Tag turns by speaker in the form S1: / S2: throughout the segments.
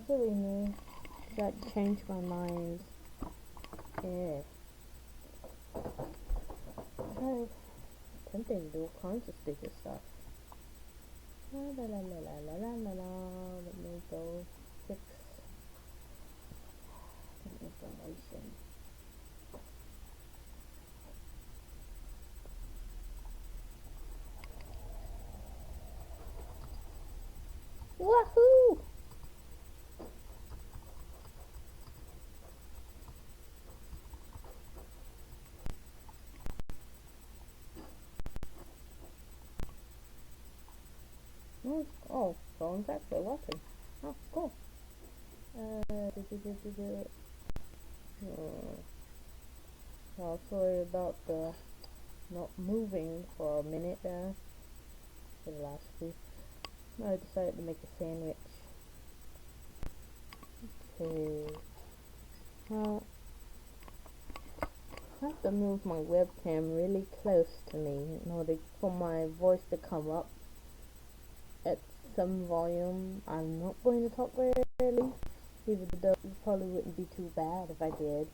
S1: really new. That changed my mind. Yeah. I'm tempting to do all kinds of stupid stuff. La la la la la la la la. Let me go fix some information. Wahoo! Oh, phone's actually working. Oh, cool. Oh, sorry about the not moving for a minute there. For the last few. I decided to make a sandwich. Okay. I have to move my webcam really close to me in order for my voice to come up at some volume. I'm not going to talk very early, even though it probably wouldn't be too bad if I did.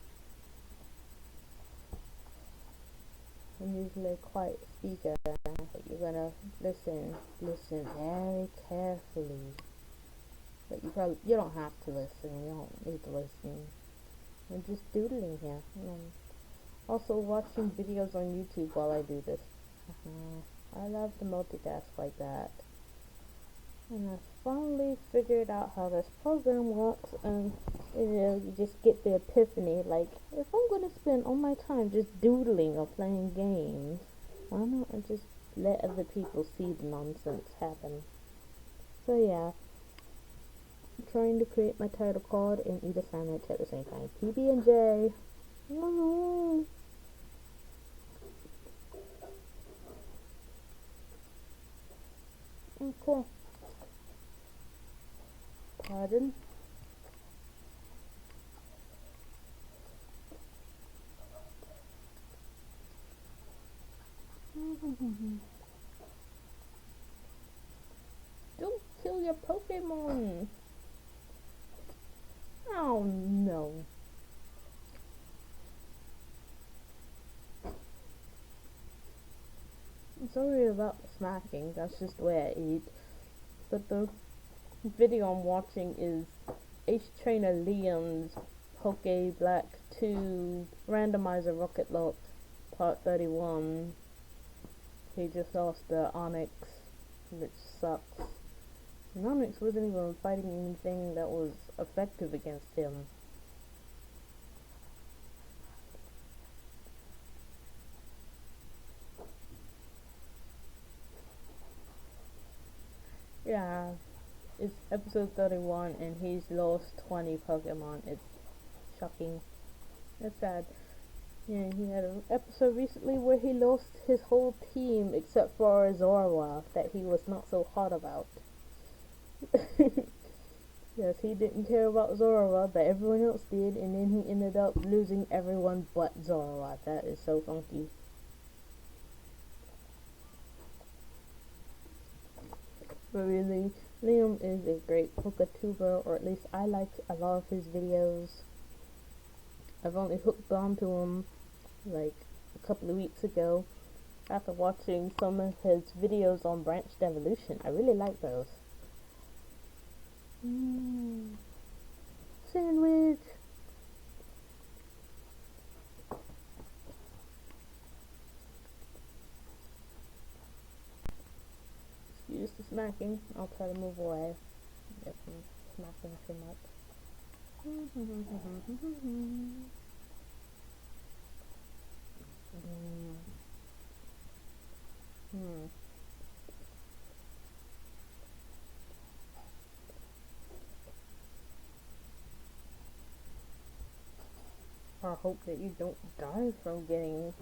S1: I'm usually a quiet speaker, but you're gonna listen very carefully. But you don't have to listen. You don't need to listen. I'm just doodling here. Also watching videos on YouTube while I do this. I love to multitask like that. And I finally figured out how this program works, and you just get the epiphany, like, if I'm going to spend all my time just doodling or playing games, why not I just let other people see the nonsense happen? So yeah, I'm trying to create my title card and eat a sandwich at the same time. PB&J. Oh, cool. Pardon? Don't kill your Pokemon! Oh no. I'm sorry about the smacking, that's just the way I eat. But the video I'm watching is Ace Trainer Liam's Poke Black 2 Randomizer Rocket Lock Part 31. He just lost the Onyx, which sucks. And Onyx wasn't even fighting anything that was effective against him. Yeah, it's episode 31 and he's lost 20 Pokemon. It's shocking. It's sad. Yeah, he had an episode recently where he lost his whole team except for Zorua that he was not so hot about. Yes, he didn't care about Zorua, but everyone else did, and then he ended up losing everyone but Zorua. That is so funky. But really, Liam is a great Pokatuber, or at least I like a lot of his videos. I've only hooked onto him like a couple of weeks ago after watching some of his videos on branched evolution. I really like those. Sandwich! Excuse the smacking. I'll try to move away if I'm smacking too much. I hope that you don't die from getting.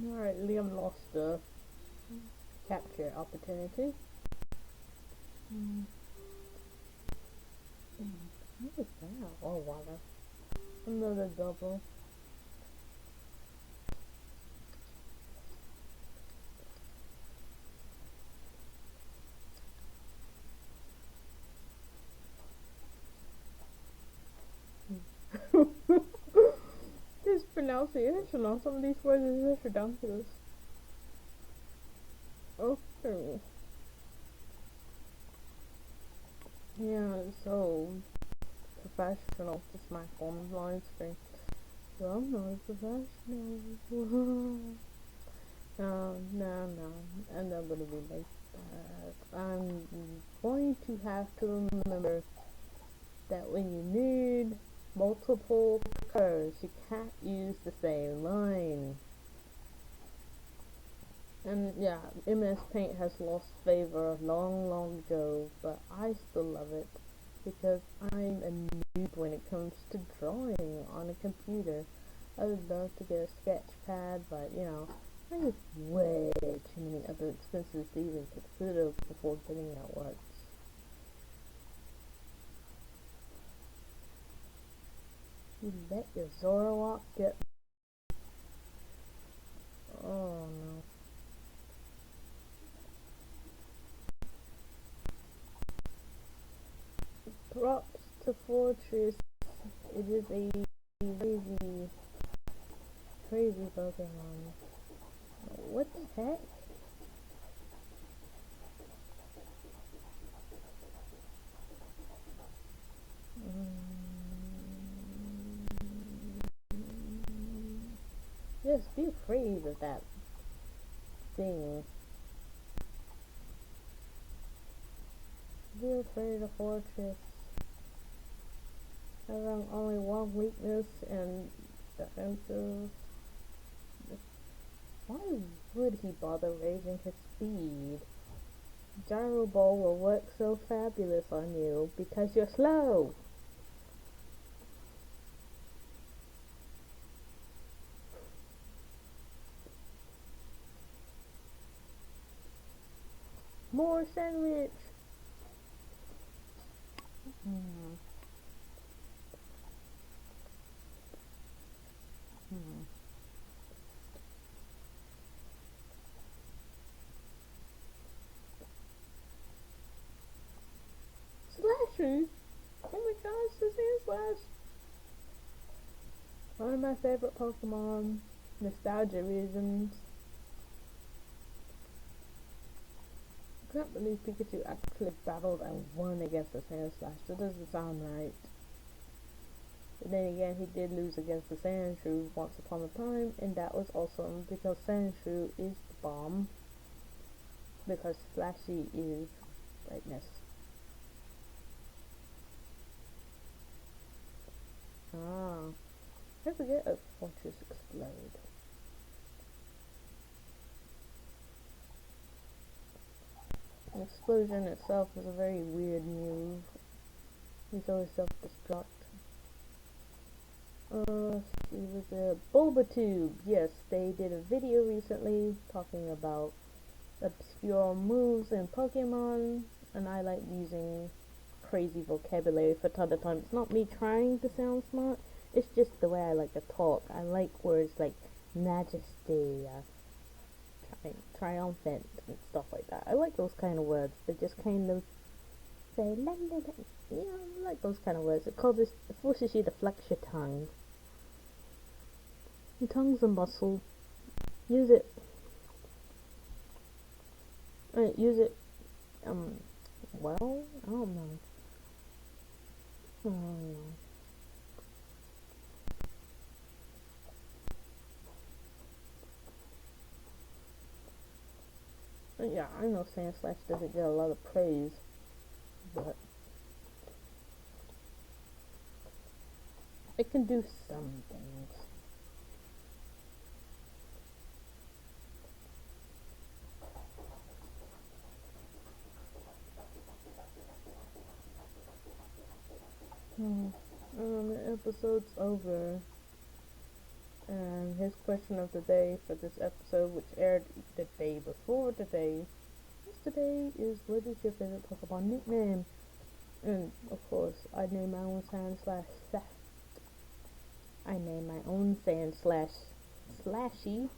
S1: Alright, Liam lost the capture opportunity. or water. Another double. This pronunciation on some of these words is just ridiculous. Okay. Yeah, so professional to smack on the line screen. Well, I'm not a professional. No. I'm not gonna be like that. I'm going to have to remember that when you need multiple curves, you can't use the same line. And yeah, MS Paint has lost favor long ago, but I still love it because I'm a noob when it comes to drawing on a computer. I would love to get a sketch pad, but you know, I have way too many other expenses to even consider before getting that works. You let your Zoroark get... Oh no. Props to Fortress. It is a crazy Pokemon. What the heck? Just be afraid of that thing. Be afraid of Fortress. Having only one weakness and defensive. Why would he bother raising his speed? Gyro Ball will work so fabulous on you because you're slow. More sandwich. Slashy. Oh my gosh, the Sandslash. One of my favorite Pokemon. Nostalgia reasons. I can't believe Pikachu actually battled and won against the Sandslash. That doesn't sound right. But then again, he did lose against the Sandshrew once upon a time, and that was awesome because Sandshrew is the bomb. Because Slashy is brightness. I forget a Fortress Explode. An explosion itself is a very weird move. He's always self-destruct. Let's see, with the Bulbatube. Yes, they did a video recently talking about obscure moves in Pokemon, and I like using crazy vocabulary for ton of time. It's not me trying to sound smart, it's just the way I like to talk. I like words like majesty, triumphant, and stuff like that. I like those kind of words. They just kind of say, la, la, la. Yeah, I like those kind of words. It forces you to flex your tongue. Your tongue's a muscle. Use it. Use it. Well, I don't know. Yeah, I know Sandslash doesn't get a lot of praise, but it can do some things. The episode's over, and his question of the day for this episode, which aired the day before today, is what is your favorite Pokemon nickname? And of course, I name my own fan slash I name my own fan slash slashy,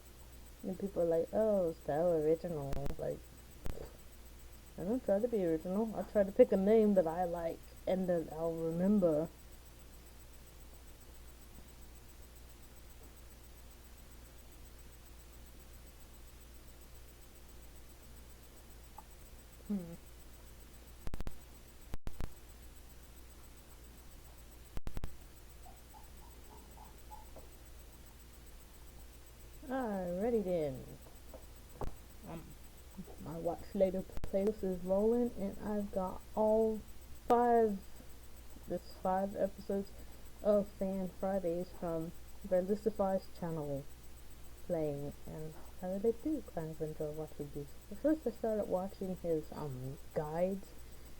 S1: and people are like, "Oh, so original." Like, I don't try to be original. I try to pick a name that I like and that I'll remember. Alrighty then. Um, my watch later playlist is rolling, and I've got all five, this 5 episodes of Fan Fridays from Relistify's channel playing, and I really do kind of enjoy watching these. At first I started watching his guides,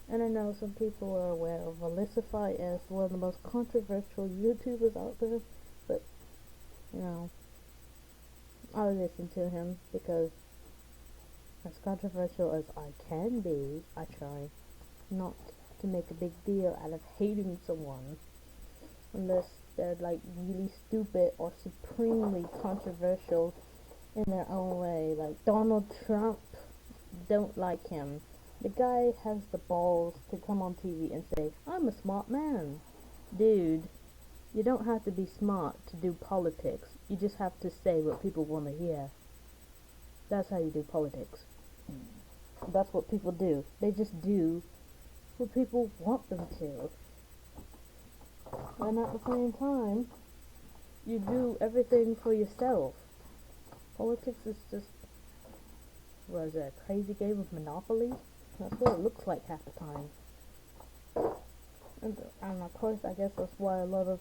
S1: and I know some people are aware of Relistify as one of the most controversial YouTubers out there, but you know, I listen to him because as controversial as I can be, I try not to make a big deal out of hating someone unless they're like really stupid or supremely controversial in their own way. Like Donald Trump, don't like him. The guy has the balls to come on TV and say, "I'm a smart man." Dude, you don't have to be smart to do politics. You just have to say what people want to hear. That's how you do politics. That's what people do. They just do what people want them to. And at the same time, you do everything for yourself. Politics is just, what is it, a crazy game of Monopoly? That's what it looks like half the time. And of course, I guess that's why a lot of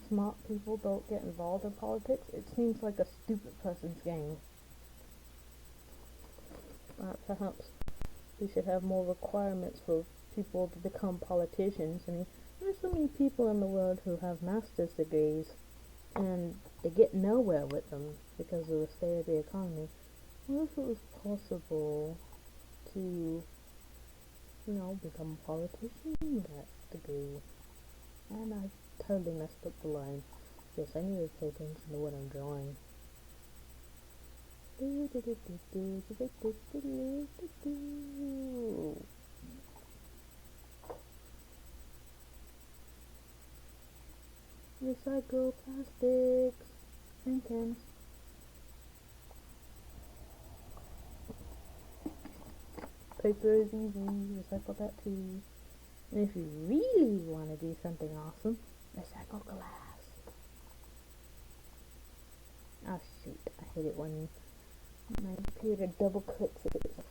S1: smart people don't get involved in politics. It seems like a stupid person's game. Perhaps we should have more requirements for people to become politicians. I mean, there's so many people in the world who have master's degrees and they get nowhere with them because of the state of the economy. What if it was possible to, become a politician with that degree? And I totally messed up the line. Yes, I need to pay attention to what I'm drawing. Recycle plastics and cans. Paper is easy, recycle that too. And if you really want to do something awesome, recycle glass. Oh shoot, I hate it when my computer double clicks itself.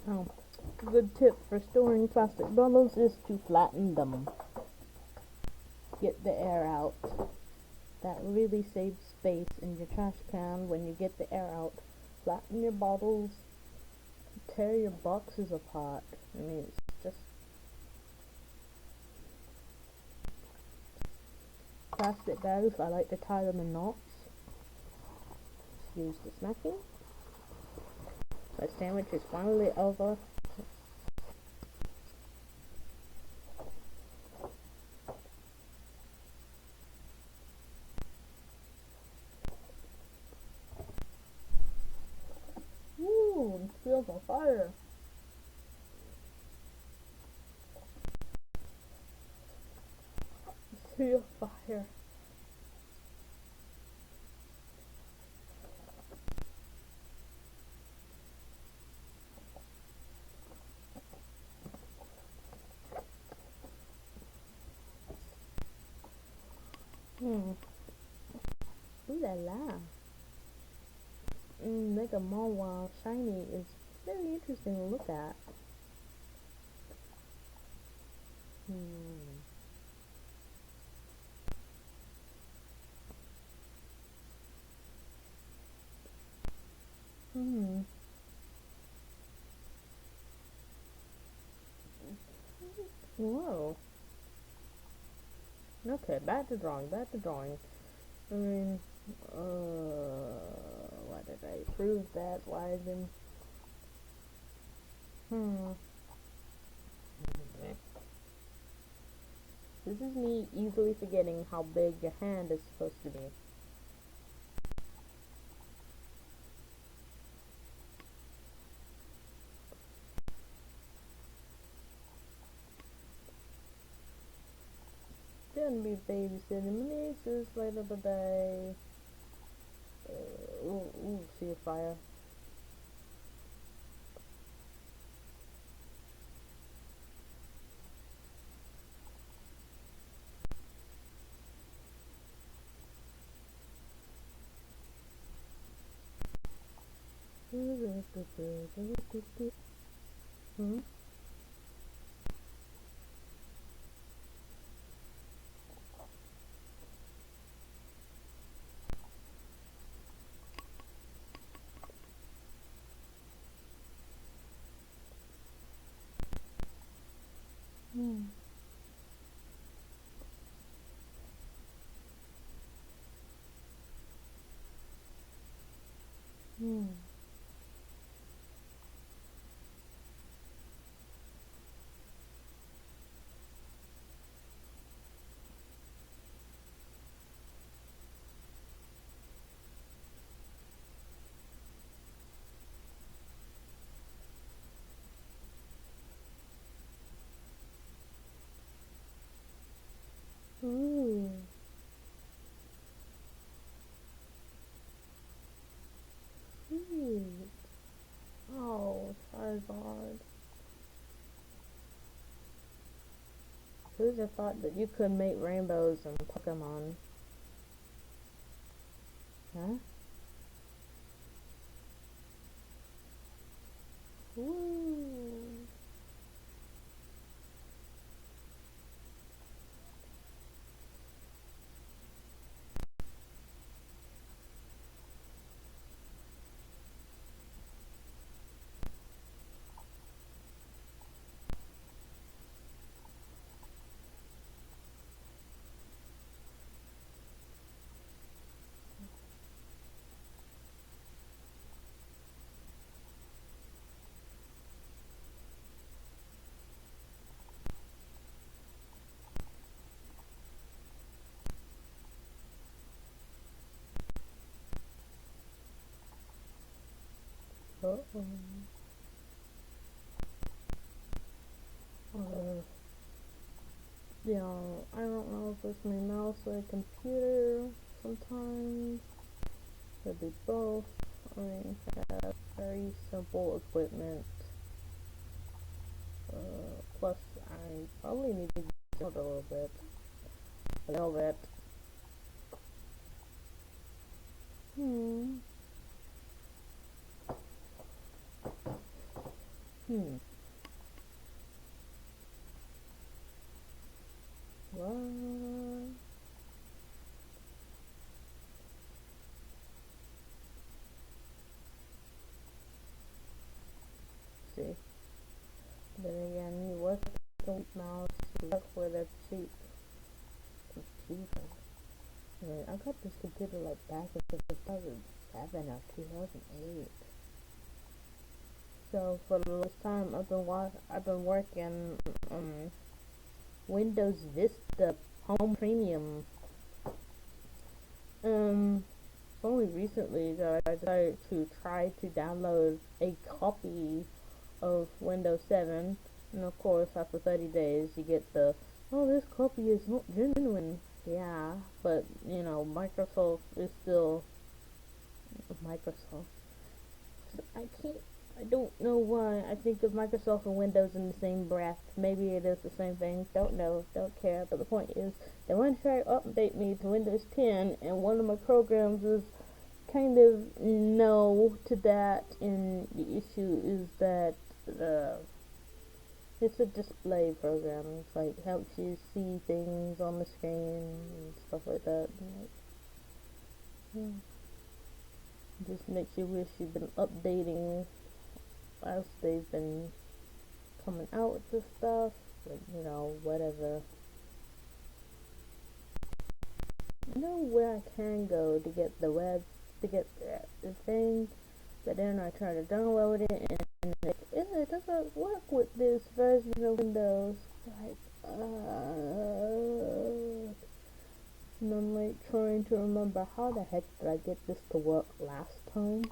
S1: Oh, good tip for storing plastic bottles is to flatten them. Get the air out. That really saves space in your trash can when you get the air out. Flatten your bottles, tear your boxes apart. I mean, it's just plastic bags. I like to tie them in knots. Use the snacking. My sandwich is finally over. Ooh, it feels on fire. It feels fire. Ooh, la la. Make a mall while shiny is very interesting to look at. Hmm. Hmm. Whoa. Okay, back to drawing, back to drawing. I mean, why did I prove that? Why then? Hmm. This is me easily forgetting how big your hand is supposed to be. Gonna be babysitting my nieces later today. See a fire. Hmm? Hmm. Hmm. Ooh. Sweet. Oh, Charizard. Who'd have thought that you could make rainbows in Pokemon? Huh? Woo. Uh-oh. Uh, I don't know if it's my mouse or a computer sometimes. Could be both. I mean, have very simple equipment. Plus, I probably need to build a little bit. A little bit. Hmm. Hmm. What? See. Then again, you work with mouse, you work for the cheap computer. I mean, I got this computer like back in 2007 or 2008. So for the last time, I've been working Windows Vista Home Premium. Only recently that I decided to try to download a copy of Windows 7, and of course, after 30 days, you get the, oh, this copy is not genuine. Yeah, but Microsoft is still Microsoft. So I can't. I don't know why I think of Microsoft and Windows in the same breath. Maybe it is the same thing. Don't know. Don't care. But the point is, they want to try to update me to Windows 10, and one of my programs is kind of no to that. And the issue is that it's a display program. It's like helps you see things on the screen and stuff like that. And like, just makes you wish you've been updating as they've been coming out with this stuff, but whatever. I know where I can go to get to get the thing, but then I try to download it and it doesn't work with this version of Windows. Like, and I'm like trying to remember how the heck did I get this to work last time.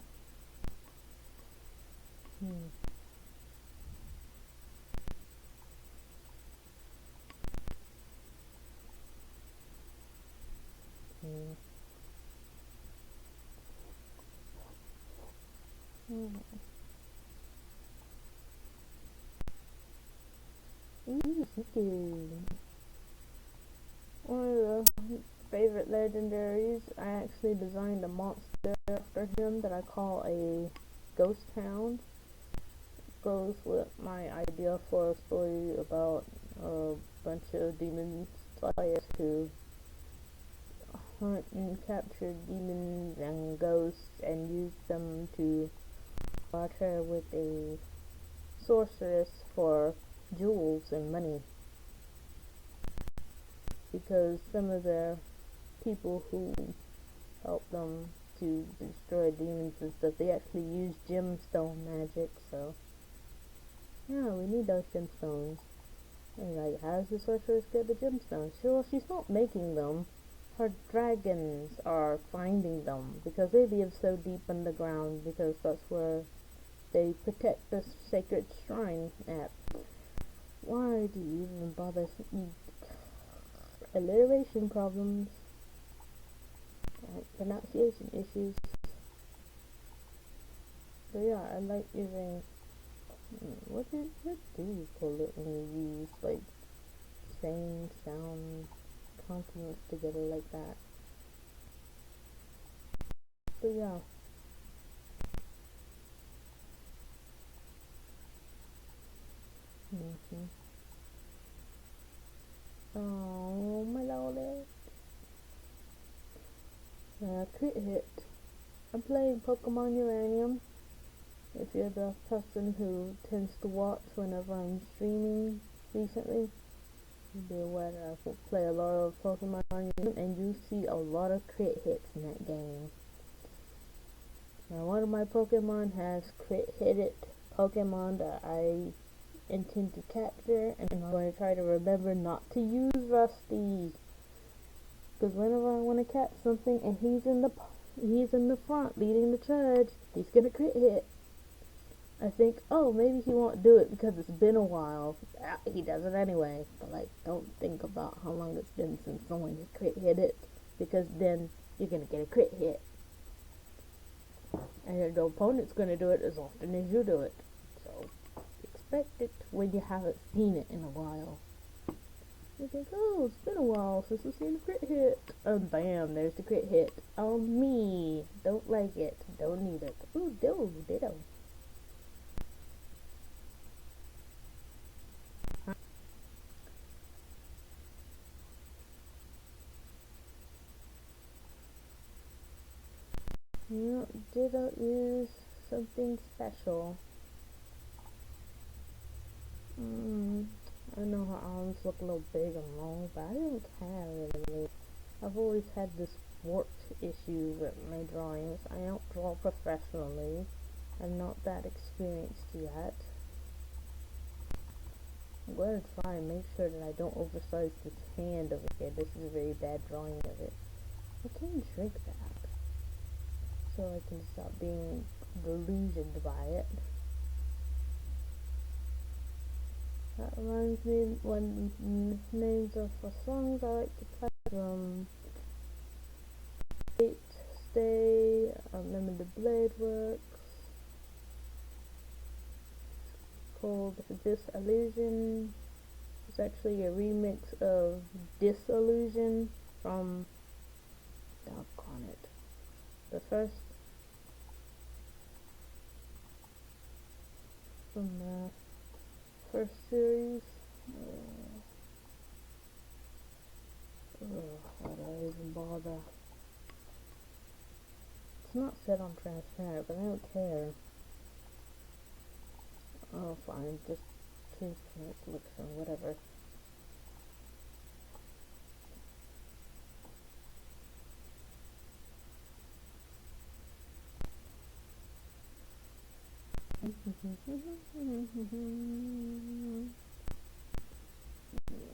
S1: One of the favorite legendaries, I actually designed a monster after him that I call a ghost hound. Goes with my idea for a story about a bunch of demon slayers who hunt and capture demons and ghosts and use them to barter with a sorceress for jewels and money, because some of the people who help them to destroy demons and stuff, they actually use gemstone magic. So yeah, we need those gemstones. And like, how does the sorceress get the gemstones? Sure, she's not making them. Her dragons are finding them, because they live so deep underground, because that's where they protect the sacred shrine at. Why do you even bother? Alliteration problems, pronunciation issues. So yeah, I like using what do you call it when you use like same sound consonants together like that? So yeah. Oh, my lord. Crit hit. I'm playing Pokemon Uranium. If you're the person who tends to watch whenever I'm streaming recently, you'll be aware that I play a lot of Pokemon Uranium, and you see a lot of crit hits in that game. Now, one of my Pokemon has crit hitted Pokemon that I intend to capture, and I'm going to try to remember not to use Rusty, because whenever I want to catch something and he's in the front leading the charge, he's gonna crit hit. I think, oh, maybe he won't do it because it's been a while. He does it anyway, but like, don't think about how long it's been since someone has crit hit it, because then you're gonna get a crit hit, and the opponent's gonna do it as often as you do it. So expect it when you haven't seen it in a while. You think, oh, it's been a while since I've seen a crit hit. Bam, there's the crit hit. Oh, me. Don't like it. Don't need it. Ooh, ditto. Ditto is something special. I know her arms look a little big and long, but I don't care really. I've always had this warped issue with my drawings. I don't draw professionally. I'm not that experienced yet. I'm going to try and make sure that I don't oversize this hand over here. This is a very bad drawing of it. I can shrink that, so I can stop being delusioned by it. That reminds me, when names of songs I like to play from Stay, Remember the Blade Works, called Disillusion. It's actually a remix of Disillusion from, doggone it, the from the first series. Why do I even bother? It's not set on transparent, but I don't care. Oh, fine, just transparent selection, whatever.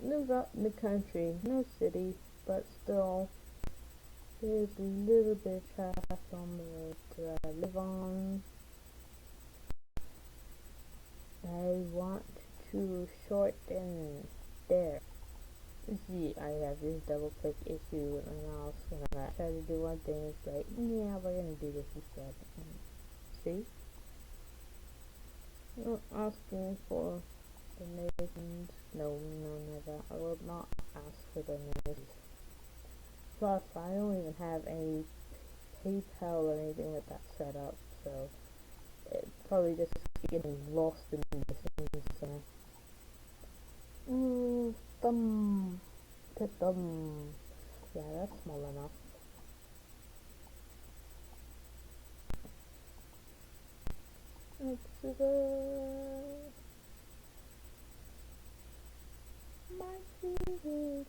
S1: Live out in the country, no city, but still, there's a little bit of traffic on the road that I live on. I want to shorten there. See, I have this double click issue with my mouse when I try to do one thing, it's like, yeah, we're gonna do this instead. See? Asking for donations. No, none of that. I will not ask for donations. Plus, I don't even have any PayPal or anything like that set up, so it's probably just getting lost in this thing. Thumb. The thumb. Yeah, that's small enough. My favorite.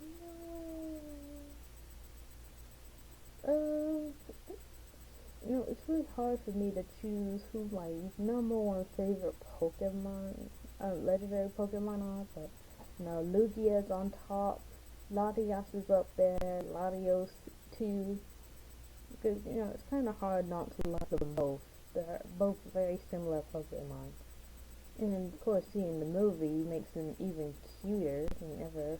S1: It's really hard for me to choose who my number one favorite Pokemon, legendary Pokemon are, but, Lugia's on top, Latias is up there, Latios too, because, it's kind of hard not to like them both. They're both very similar Pokemon. And of course, seeing the movie makes them even cuter than ever.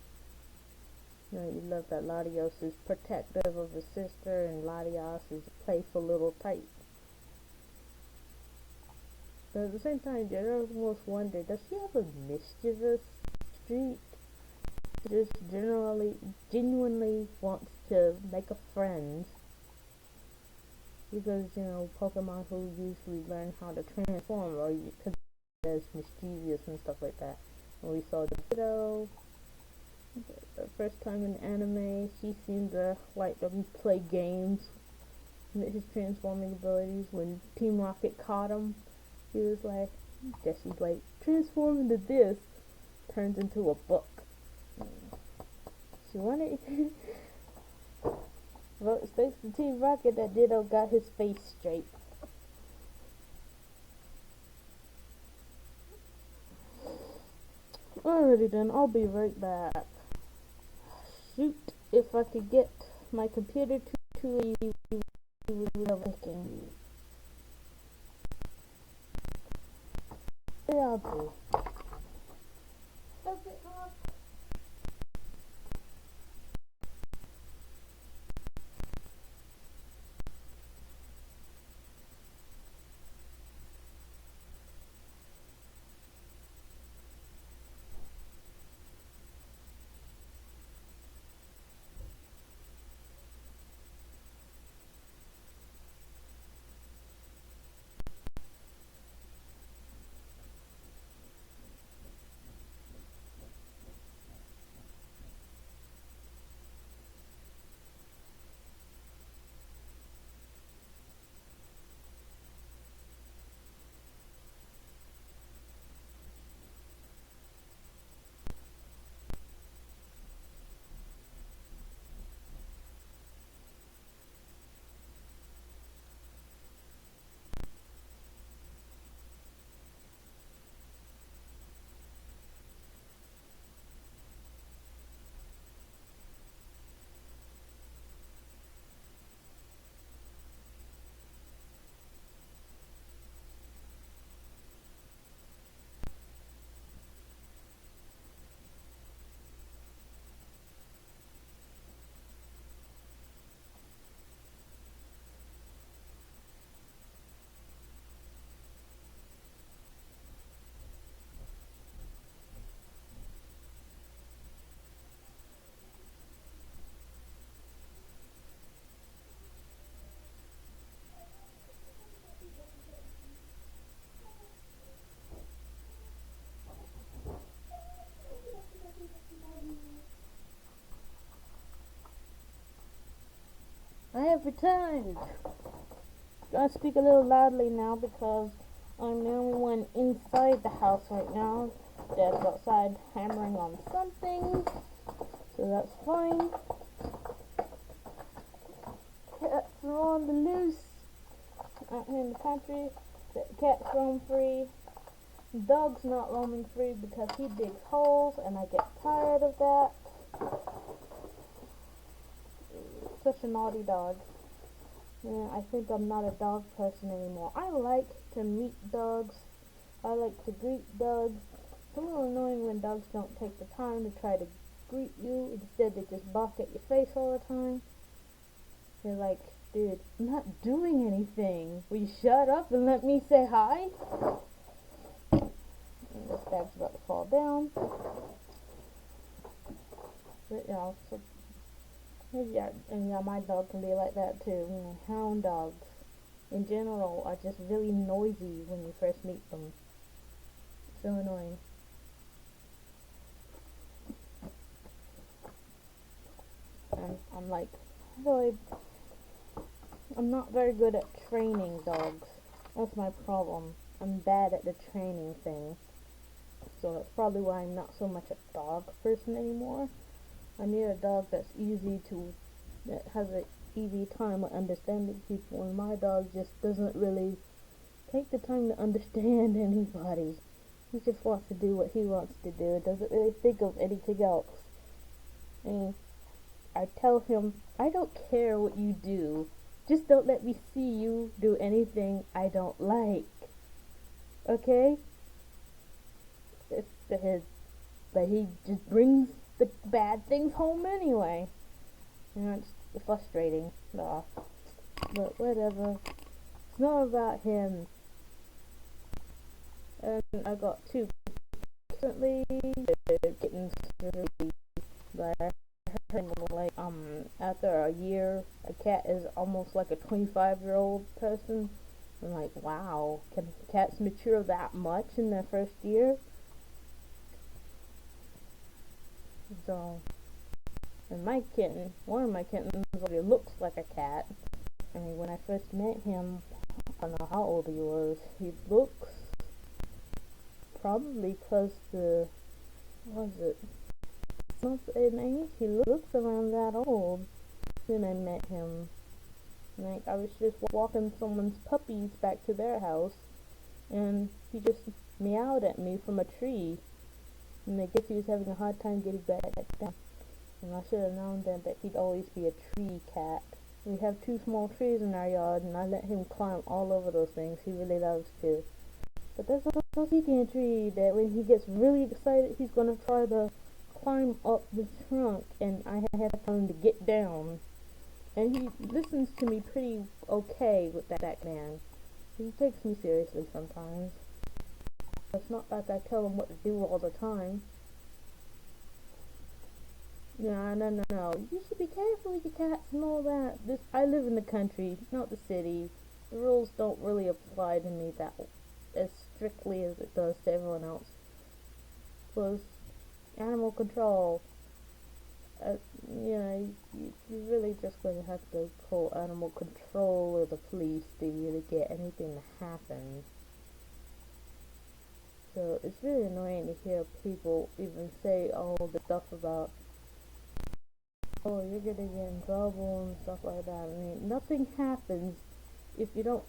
S1: You love that Latios is protective of his sister, and Latias is a playful little type. But at the same time, I almost wonder, does he have a mischievous streak? Just genuinely wants to make a friend. Because, Pokemon who usually learn how to transform, or because they're mischievous and stuff like that. And we saw the video. The first time in anime, he seemed to like to play games with his transforming abilities. When Team Rocket caught him, he was like, Jesse's like, transform into this. Turns into a book. She wanted well, thanks to Team Rocket that Ditto got his face straight. Alrighty then, I'll be right back. Shoot, if I could get my computer to working. Yeah, I'll do. Does it up? advertised. I speak a little loudly now because I'm the only one inside the house right now. Dad's outside hammering on something, so that's fine. Cats are on the loose out here in the country. The cats roam free. Dog's not roaming free because he digs holes, and I get tired of that. Such a naughty dog. Yeah, I think I'm not a dog person anymore. I like to meet dogs. I like to greet dogs. It's a little annoying when dogs don't take the time to try to greet you. Instead, they just bark at your face all the time. You're like, dude, I'm not doing anything. Will you shut up and let me say hi? And this bag's about to fall down. But, so yeah, and my dog can be like that too. Hound dogs, in general, are just really noisy when you first meet them. So annoying. And I'm like, really, I'm not very good at training dogs. That's my problem. I'm bad at the training thing. So that's probably why I'm not so much a dog person anymore. I need a dog that has an easy time of understanding people, and my dog just doesn't really take the time to understand anybody. He just wants to do what he wants to do, doesn't really think of anything else. And I tell him, I don't care what you do, just don't let me see you do anything I don't like. Okay? But he just brings the bad things home anyway. And it's frustrating. But whatever. It's not about him. And I got two recently. They're getting really bad. Like after a year, a cat is almost like a 25-year-old person. I'm like, wow, can cats mature that much in their first year? So, and my kitten, one of my kittens already looks like a cat. I mean, when I first met him, I don't know how old he was. He looks probably close to, what was it? In age, he looks around that old when I met him. Like, I was just walking someone's puppies back to their house, and he just meowed at me from a tree. And I guess he was having a hard time getting back down. And I should have known then that he'd always be a tree cat. We have two small trees in our yard, and I let him climb all over those things. He really loves to. But there's a pecan tree that when he gets really excited, he's going to try to climb up the trunk, and I have to tell him to get down. And he listens to me pretty okay with that man. He takes me seriously sometimes. It's not like I tell him what to do all the time. No. You should be careful with your cats and all that. I live in the country, not the city. The rules don't really apply to me that as strictly as it does to everyone else. Plus, animal control. You're really just going to have to call animal control or the police to really get anything to happen. So it's really annoying to hear people even say all the stuff about, oh, you're gonna get in trouble and stuff like that. I mean, nothing happens if you don't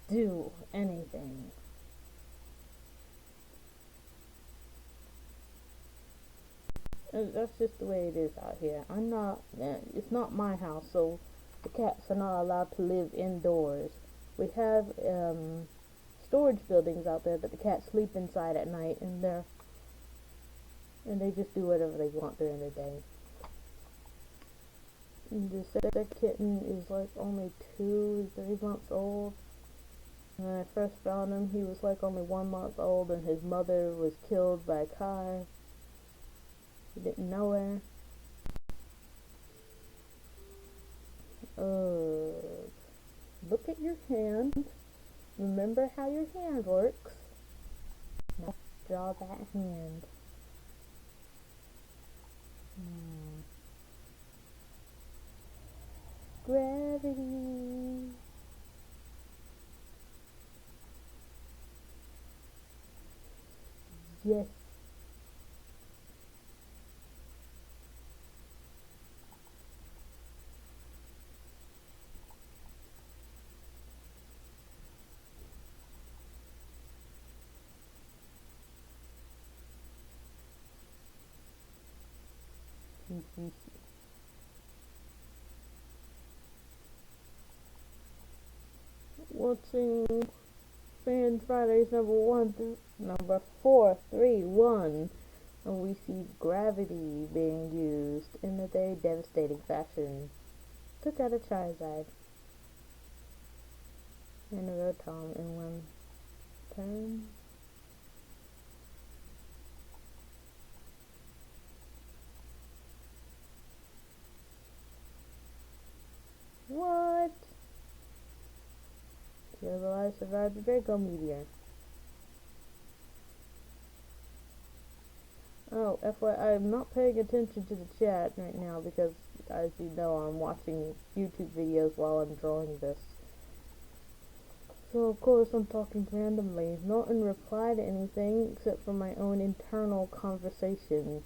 S1: do anything. And that's just the way it is out here. It's not my house, so the cats are not allowed to live indoors. We have, storage buildings out there that the cats sleep inside at night, and they just do whatever they want during the day. And the second kitten is like only 3 months old. When I first found him, he was like only 1 month old, and his mother was killed by a car. He didn't know her. Look at your hand. Remember how your hand works. Now draw that hand. gravity. Yes. Watching Fan Fridays number 431, and we see gravity being used in a very devastating fashion. Took out a Charizard and a Rotom in one turn. What? Personalize survived the Draco Meteor. Oh, FYI, I'm not paying attention to the chat right now because, as you know, I'm watching YouTube videos while I'm drawing this. So, of course, I'm talking randomly, not in reply to anything except for my own internal conversation.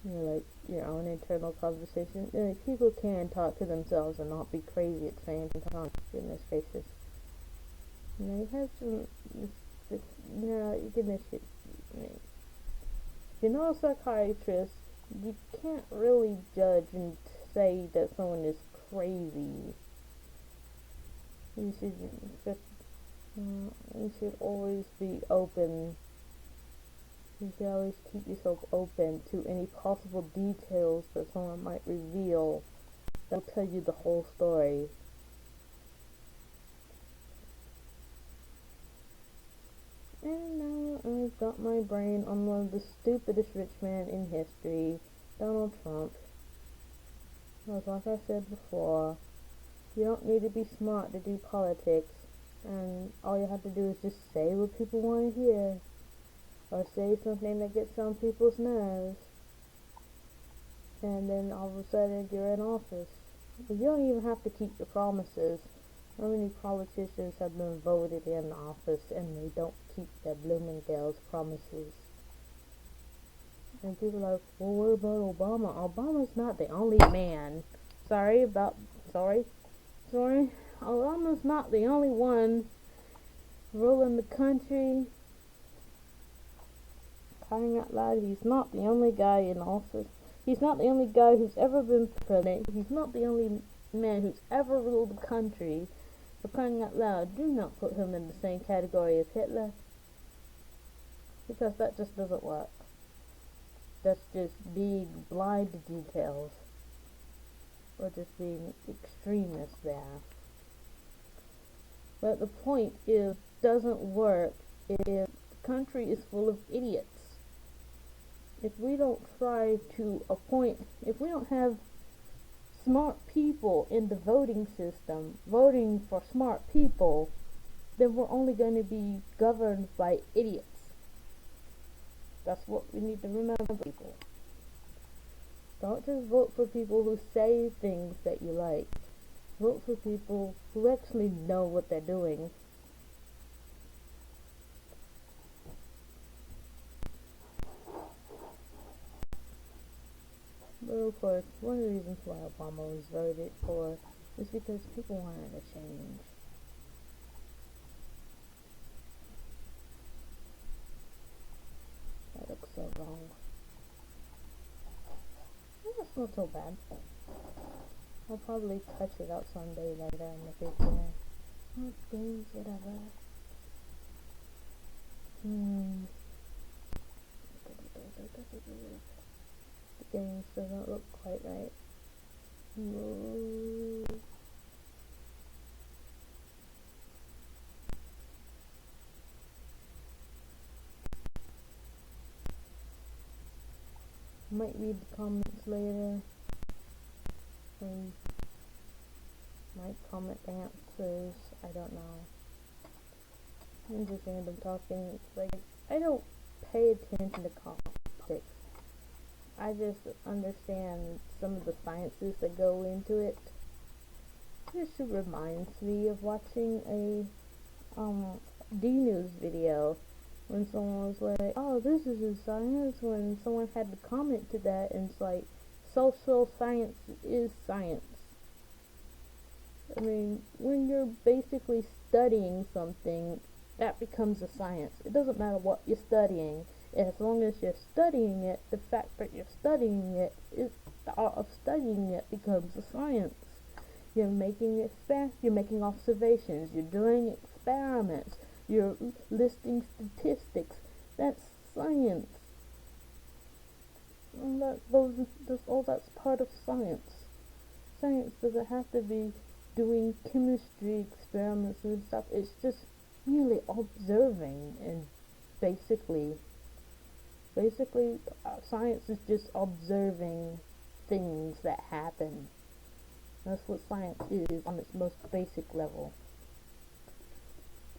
S1: Like, your own internal conversation. Like, people can talk to themselves and not be crazy at the same time. Goodness gracious. You have some, you can shit. If you're not a psychiatrist, you can't really judge and say that someone is crazy. You should always be open. You should always keep yourself open to any possible details that someone might reveal that will tell you the whole story. And now I've got my brain on one of the stupidest rich men in history, Donald Trump. Because like I said before, you don't need to be smart to do politics, and all you have to do is just say what people want to hear, or say something that gets on people's nerves, and then all of a sudden you're in office. You don't even have to keep your promises. How many politicians have been voted in office and they don't keep their Bloomingdale's promises? And people are like, well, what about Obama? Obama's not the only man. Sorry. Obama's not the only one ruling the country. Crying out loud, he's not the only guy in office. He's not the only guy who's ever been president. He's not the only man who's ever ruled the country. For crying out loud, do not put him in the same category as Hitler, because that just doesn't work. That's just being blind to details, or just being extremist there. But the point is, it doesn't work if the country is full of idiots. If we don't if we don't have smart people in the voting system, voting for smart people, then we're only going to be governed by idiots. That's what we need to remember, people. Don't just vote for people who say things that you like. Vote for people who actually know what they're doing. But of course, one of the reasons why Obama was voted for is because people wanted a change. That looks so wrong. That's not so bad. I'll probably touch it up someday later in the future. What game should I buy? The game still don't look quite right. Might read the comments later. And might comment answers. I don't know. I'm just random talking. Like, I don't pay attention to politics. I just understand some of the sciences that go into it. This reminds me of watching a D-News video when someone was like, oh, this is in science, when someone had to comment to that, and it's like, social science is science. I mean, when you're basically studying something, that becomes a science. It doesn't matter what you're studying. As long as you're studying it, the fact that you're studying it, the art of studying it becomes a science. You're making you're making observations, you're doing experiments, you're listing statistics. That's science. And that's part of science. Science doesn't have to be doing chemistry experiments and stuff. It's just merely observing, and basically science is just observing things that happen. That's what science is on its most basic level.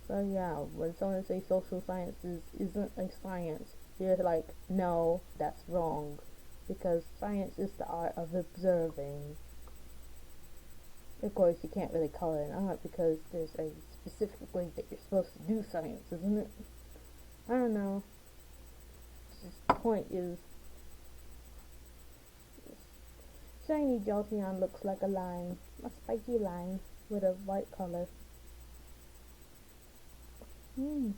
S1: So yeah, when someone says social sciences isn't a science, you're like, no, that's wrong, because science is the art of observing. Of course, you can't really call it an art because there's a specific way that you're supposed to do science, isn't it? I don't know. The point is, shiny Jolteon looks like a lime, a spiky lime with a white color. Who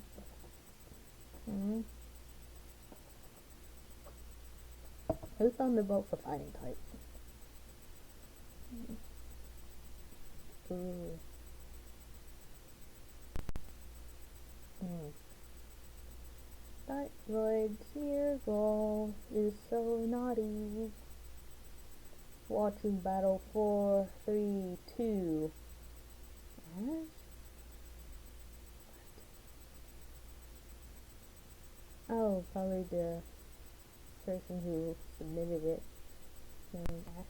S1: found the vote for fighting type? Ooh. Typhoid Smeargle is so naughty. Watching battle 4, 3, 2. Ash? Oh, probably the person who submitted it. Ash.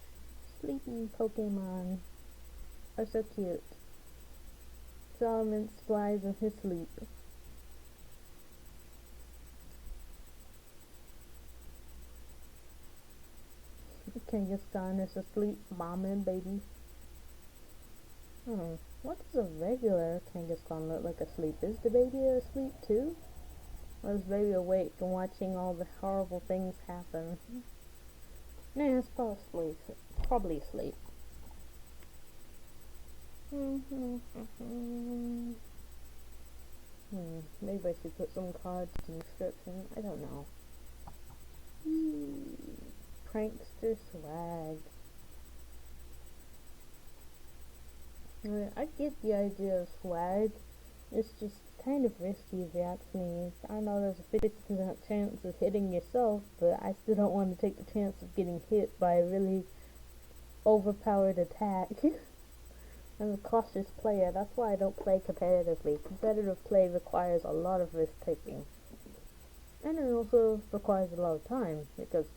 S1: Sleeping Pokemon are so cute. Solomon flies in his sleep. Kangaskhan is asleep, bombing baby. What does a regular Kangaskhan look like asleep? Is the baby asleep too? Or is baby awake and watching all the horrible things happen? Nah, it's probably asleep. Maybe I should put some cards in the description. I don't know. Prankster swag. I get the idea of swag. It's just kind of risky if you ask me. I know there's a 50% chance of hitting yourself, but I still don't want to take the chance of getting hit by a really overpowered attack. I'm a cautious player. That's why I don't play competitively. Competitive play requires a lot of risk taking. And it also requires a lot of time, because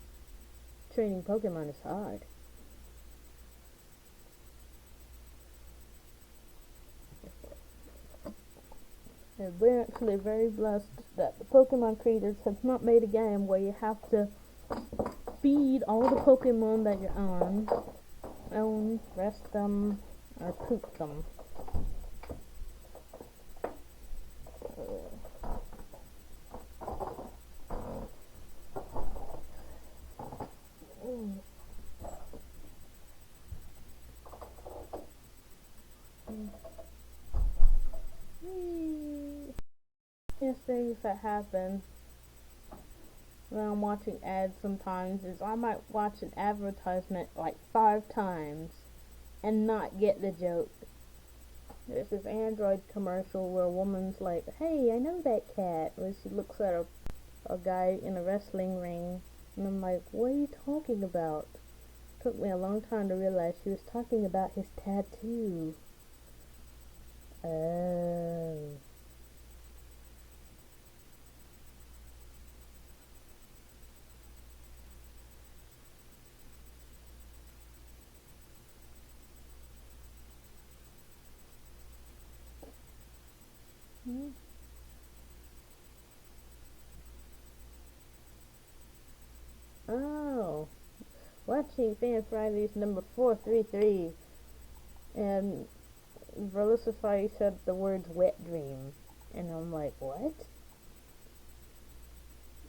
S1: training Pokemon is hard. And we're actually very blessed that the Pokemon creators have not made a game where you have to feed all the Pokemon that you're on, rest them, or poop them. Yes, things that happen when I'm watching ads sometimes is I might watch an advertisement like 5 times and not get the joke. There's this Android commercial where a woman's like, hey, I know that cat, where she looks at a guy in a wrestling ring, and I'm like, what are you talking about? It took me a long time to realize she was talking about his tattoo. Oh. Oh, watching Fan Fridays number 433, and Velicify said the words wet dream. And I'm like, what?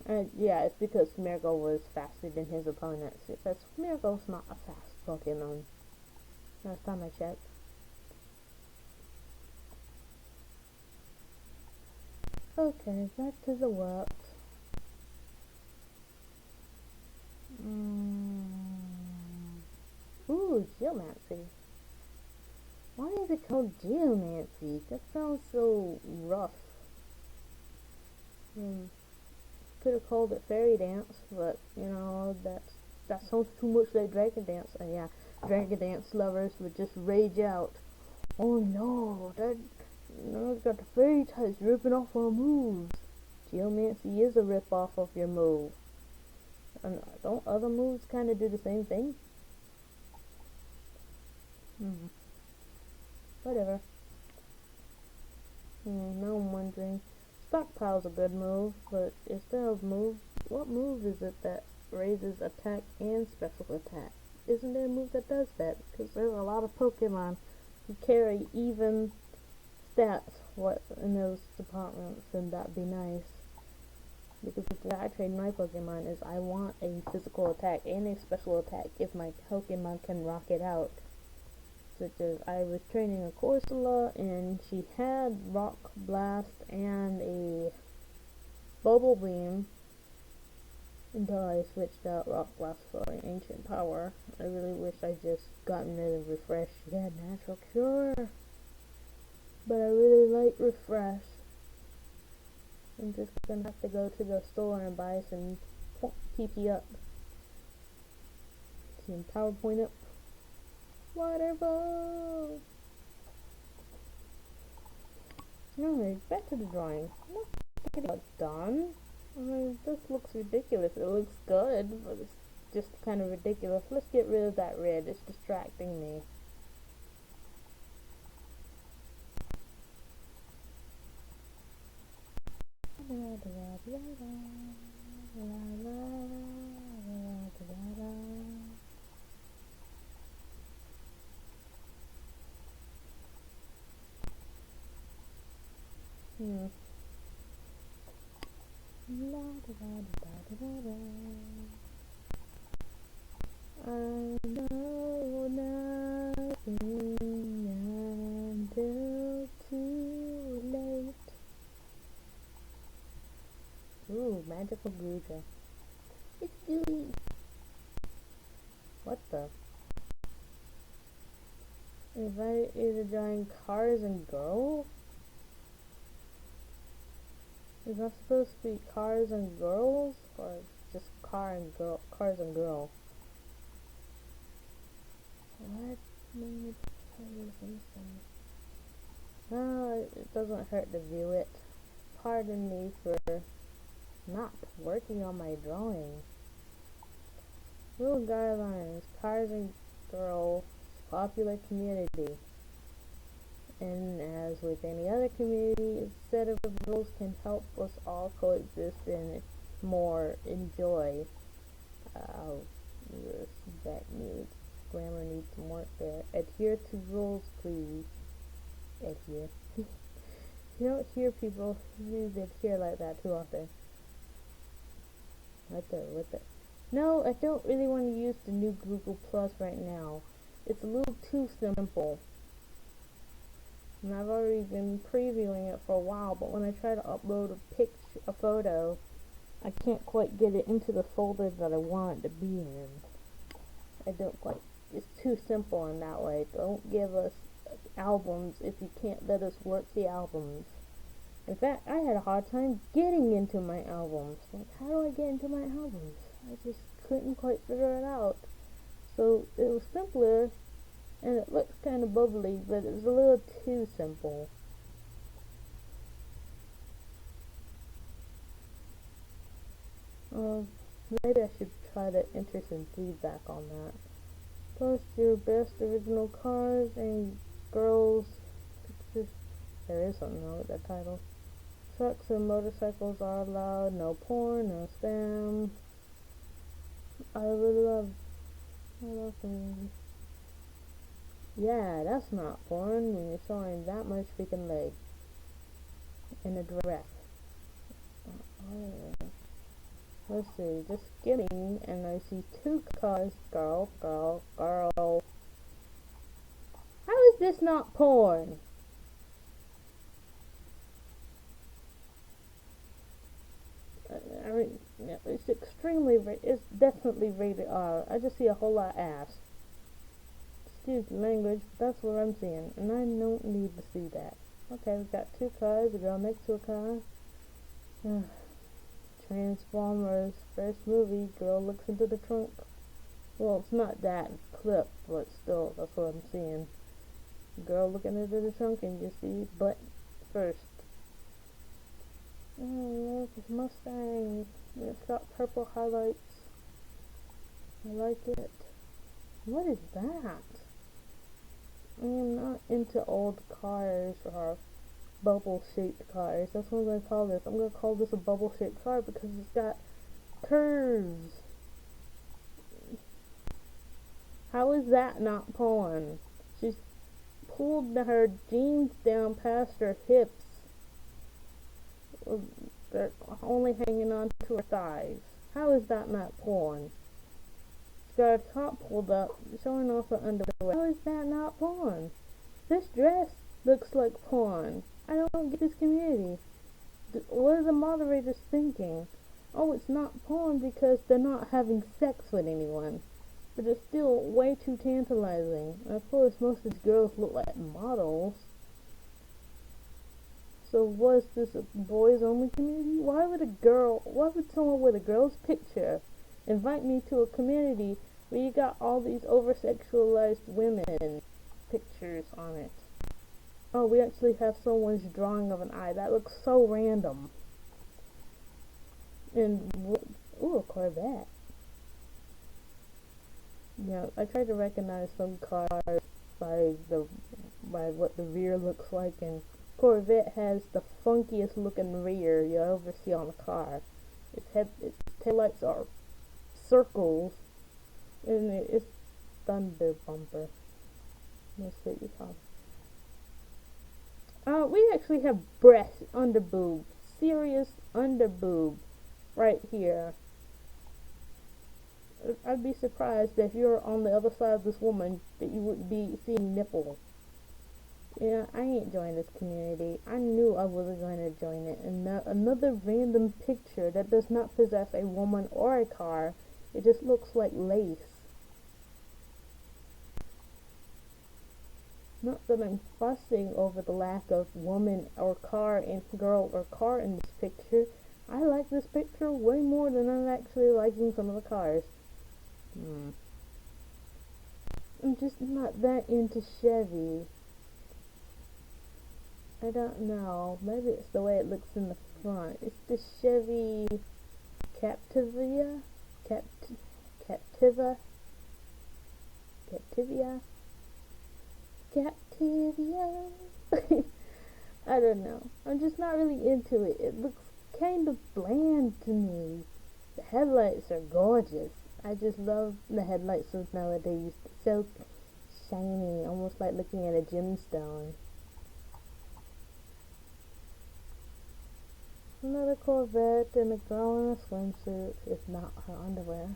S1: And yeah, it's because Smeargle was faster than his opponents. Because Smeargle's not a fast Pokemon. Last time I checked. Okay, back to the works. Ooh, Geomancy. Why is it called Geomancy? That sounds so rough. Could have called it Fairy Dance, but you know that sounds too much like Dragon Dance. And yeah, Dragon Dance lovers would just rage out. Oh no, it's got the fairy types ripping off our moves. Geomancy is a rip off of your move. And don't other moves kind of do the same thing? Whatever. Now I'm wondering. Stockpile's a good move, but instead of what move is it that raises attack and special attack? Isn't there a move that does that? Because there's a lot of Pokemon who carry even stats in those departments, and that'd be nice. Because the way I train my Pokemon is I want a physical attack and a special attack if my Pokemon can rock it out. Such as I was training a Corsola and she had Rock Blast and a Bubble Beam until I switched out Rock Blast for an Ancient Power. I really wish I just gotten rid of Refresh. She had Natural Cure, but I really like Refresh. I'm just gonna have to go to the store and buy some PP up. Some PowerPoint up. Whatever. Anyway, back to the drawing. I'm not thinking about done. I mean, this looks ridiculous. It looks good, but it's just kind of ridiculous. Let's get rid of that red. It's distracting me. I know nothing until too late. Ooh, magical Gluja. It's gooey. What the? Is I either drawing cars and girls? Is that supposed to be cars and girls, or just cars and girl? What made me say this? Oh, it doesn't hurt to view it. Pardon me for not working on my drawing. Rule guidelines, cars and girls, popular community. And as with any other community, a set of rules can help us all coexist and more enjoy. That needs grammar needs some work there. Adhere to rules, please. Adhere. You don't hear people use adhere like that too often. What the? No, I don't really want to use the new Google Plus right now. It's a little too simple. And I've already been previewing it for a while, but when I try to upload a photo, I can't quite get it into the folder that I want it to be in. It's too simple in that way. Don't give us albums if you can't let us work the albums. In fact, I had a hard time getting into my albums. Like, how do I get into my albums? I just couldn't quite figure it out. So it was simpler, and it looks kind of bubbly, but it was a little too simple. Maybe I should try to enter some feedback on that. Post your best original cars and girls pictures. There is something wrong with that title. Trucks and motorcycles are allowed. No porn, no spam. I love community. Yeah, that's not porn when you're showing that much freaking leg in a dress. Oh, let's see, just skimming, and I see two cars. Girl, girl, girl. How is this not porn? I mean, it's it's definitely rated R. I just see a whole lot of ass. Excuse the language, but that's what I'm seeing, and I don't need to see that. Okay, we've got two cars, a girl next to a car. Transformers, first movie, girl looks into the trunk. Well, it's not that clip, but still, that's what I'm seeing. Girl looking into the trunk, and you see butt first. Oh, look, it's Mustang. It's got purple highlights. I like it. What is that? I am not into old cars or bubble-shaped cars. That's what I'm going to call this. I'm going to call this a bubble-shaped car because it's got curves. How is that not porn? She's pulled her jeans down past her hips. They're only hanging on to her thighs. How is that not porn? She's got her top pulled up, showing off her underwear. How is that not porn? This dress looks like porn. I don't get this community. What are the moderators thinking? Oh, it's not porn because they're not having sex with anyone. But it's still way too tantalizing. And of course, most of these girls look like models. So was this a boys only community? Why would someone with a girl's picture invite me to a community where you got all these over-sexualized women pictures on it? Oh, we actually have someone's drawing of an eye. That looks so random. And, ooh, a Corvette. Yeah, I tried to recognize some cars by what the rear looks like, and Corvette has the funkiest looking rear you'll ever see on a car. Its taillights are circles, and it's thunder bumper. That's what you call it. We actually have breast underboob, serious underboob, right here. I'd be surprised if you're on the other side of this woman that you wouldn't be seeing nipple. Yeah, I ain't joined this community. I knew I wasn't going to join it. And another random picture that does not possess a woman or a car. It just looks like lace. Not that I'm fussing over the lack of woman or car and girl or car in this picture. I like this picture way more than I'm actually liking some of the cars. I'm just not that into Chevy. I don't know. Maybe it's the way it looks in the front. It's the Chevy Captiva? Captiva? I don't know. I'm just not really into it. It looks kind of bland to me. The headlights are gorgeous. I just love the headlights of nowadays. So shiny, almost like looking at a gemstone. Another Corvette and a girl in a swimsuit, if not her underwear.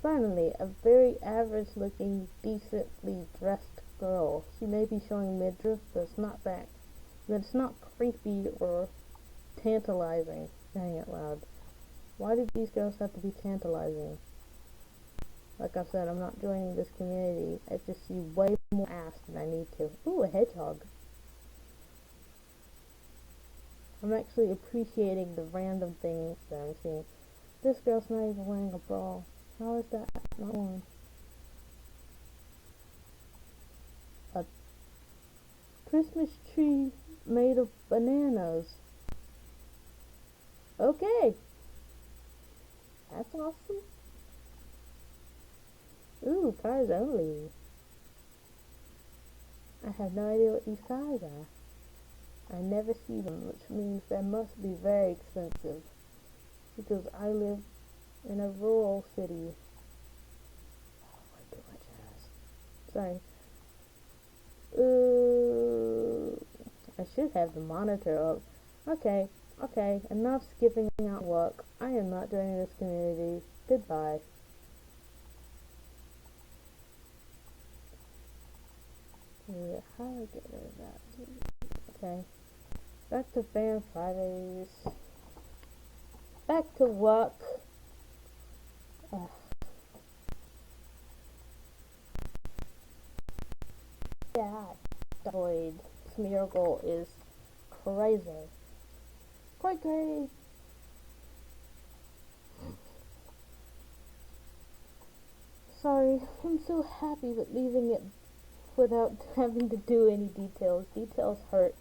S1: Finally, a very average looking, decently dressed girl. She may be showing midriff, but it's not that. But it's not creepy or tantalizing. Saying it loud. Why do these girls have to be tantalizing? Like I said, I'm not joining this community. I just see way more ass than I need to. Ooh, a hedgehog. I'm actually appreciating the random things that I'm seeing. This girl's not even wearing a bra. How is that not on? A Christmas tree made of bananas. Okay. That's awesome. Ooh, cars only. I have no idea what these cars are. I never see them, which means they must be very expensive. Because I live in a rural city. Oh, way too much ass. Sorry. I should have the monitor up. Okay, okay, enough skipping out work. I am not joining this community. Goodbye. Yeah, how do I get rid of that? Okay. Back to Fan Fridays. Back to work. Ugh. Yeah, Void. This miracle is crazy. Quite great. Sorry, I'm so happy with leaving it without having to do any details. Details hurt.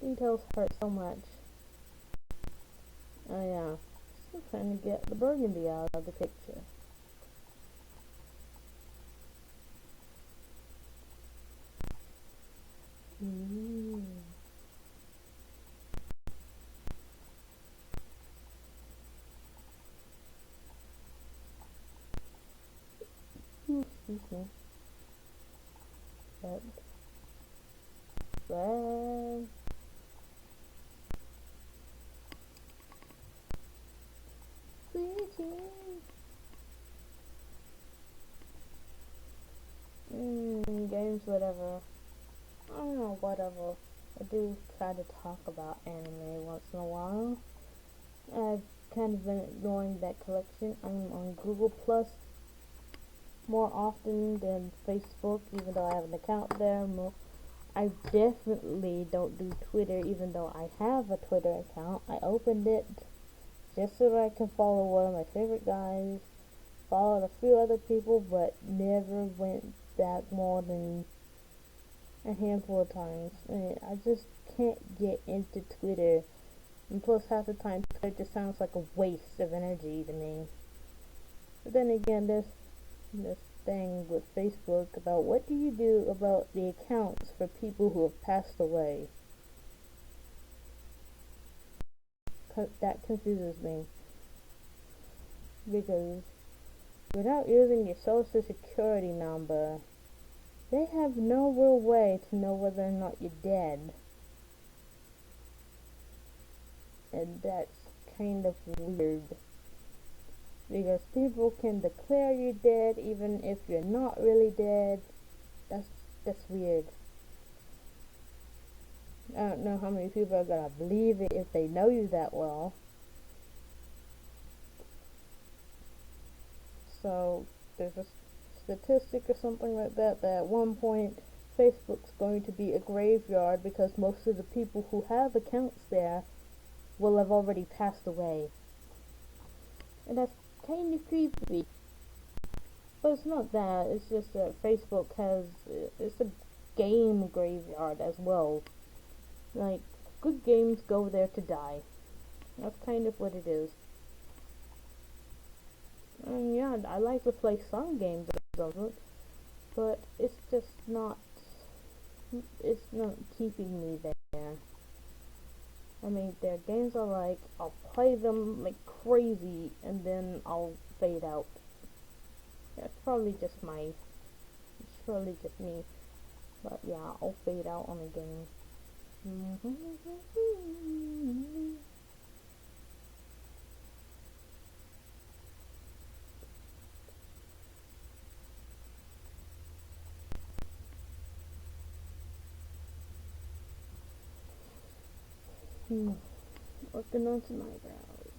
S1: Details hurt so much. Oh yeah. Still trying to get the burgundy out of the picture. Ooh. Excuse me. But, well, games, whatever. I don't know, whatever. I do try to talk about anime once in a while. I've kind of been ignoring that collection. I'm on Google Plus more often than Facebook, even though I have an account there. I definitely don't do Twitter, even though I have a Twitter account. I opened it just so that I can follow one of my favorite guys, followed a few other people, but never went back more than a handful of times. I just can't get into Twitter, and plus half the time Twitter just sounds like a waste of energy to me. But then again, there's this thing with Facebook about what do you do about the accounts for people who have passed away. That confuses me, because without using your social security number, they have no real way to know whether or not you're dead. And that's kind of weird, because people can declare you dead even if you're not really dead. That's weird. I don't know how many people are gonna believe it if they know you that well. So there's a statistic or something like that at one point Facebook's going to be a graveyard because most of the people who have accounts there will have already passed away. And that's kind of creepy. But it's not that, it's just that Facebook it's a game graveyard as well. Like, good games go there to die. That's kind of what it is. And yeah, I like to play some games of it, but it's not keeping me there. I mean, there are games I like, I'll play them like crazy, and then I'll fade out. It's probably just me. But yeah, I'll fade out on a game. Working on some eyebrows.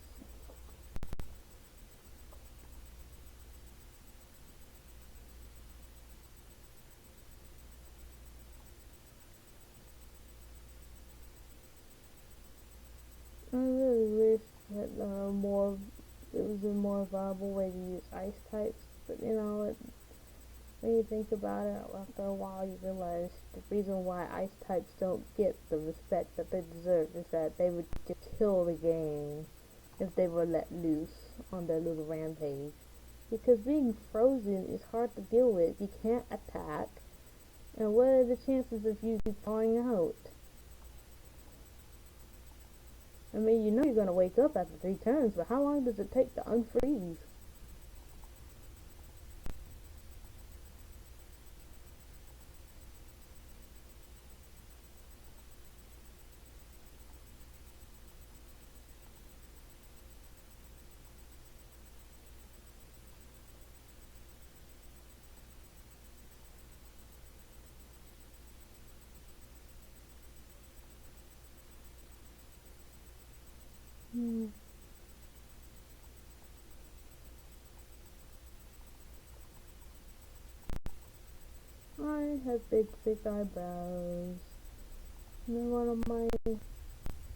S1: I really wish that it was a more viable way to use ice types, but you know, when you think about it, after a while you realize the reason why ice types don't get the respect that they deserve is that they would just kill the game if they were let loose on their little rampage. Because being frozen is hard to deal with. You can't attack, and what are the chances of you thawing out? I mean, you know you're gonna wake up after 3 turns, but how long does it take to unfreeze? has big, thick eyebrows. And they're one of my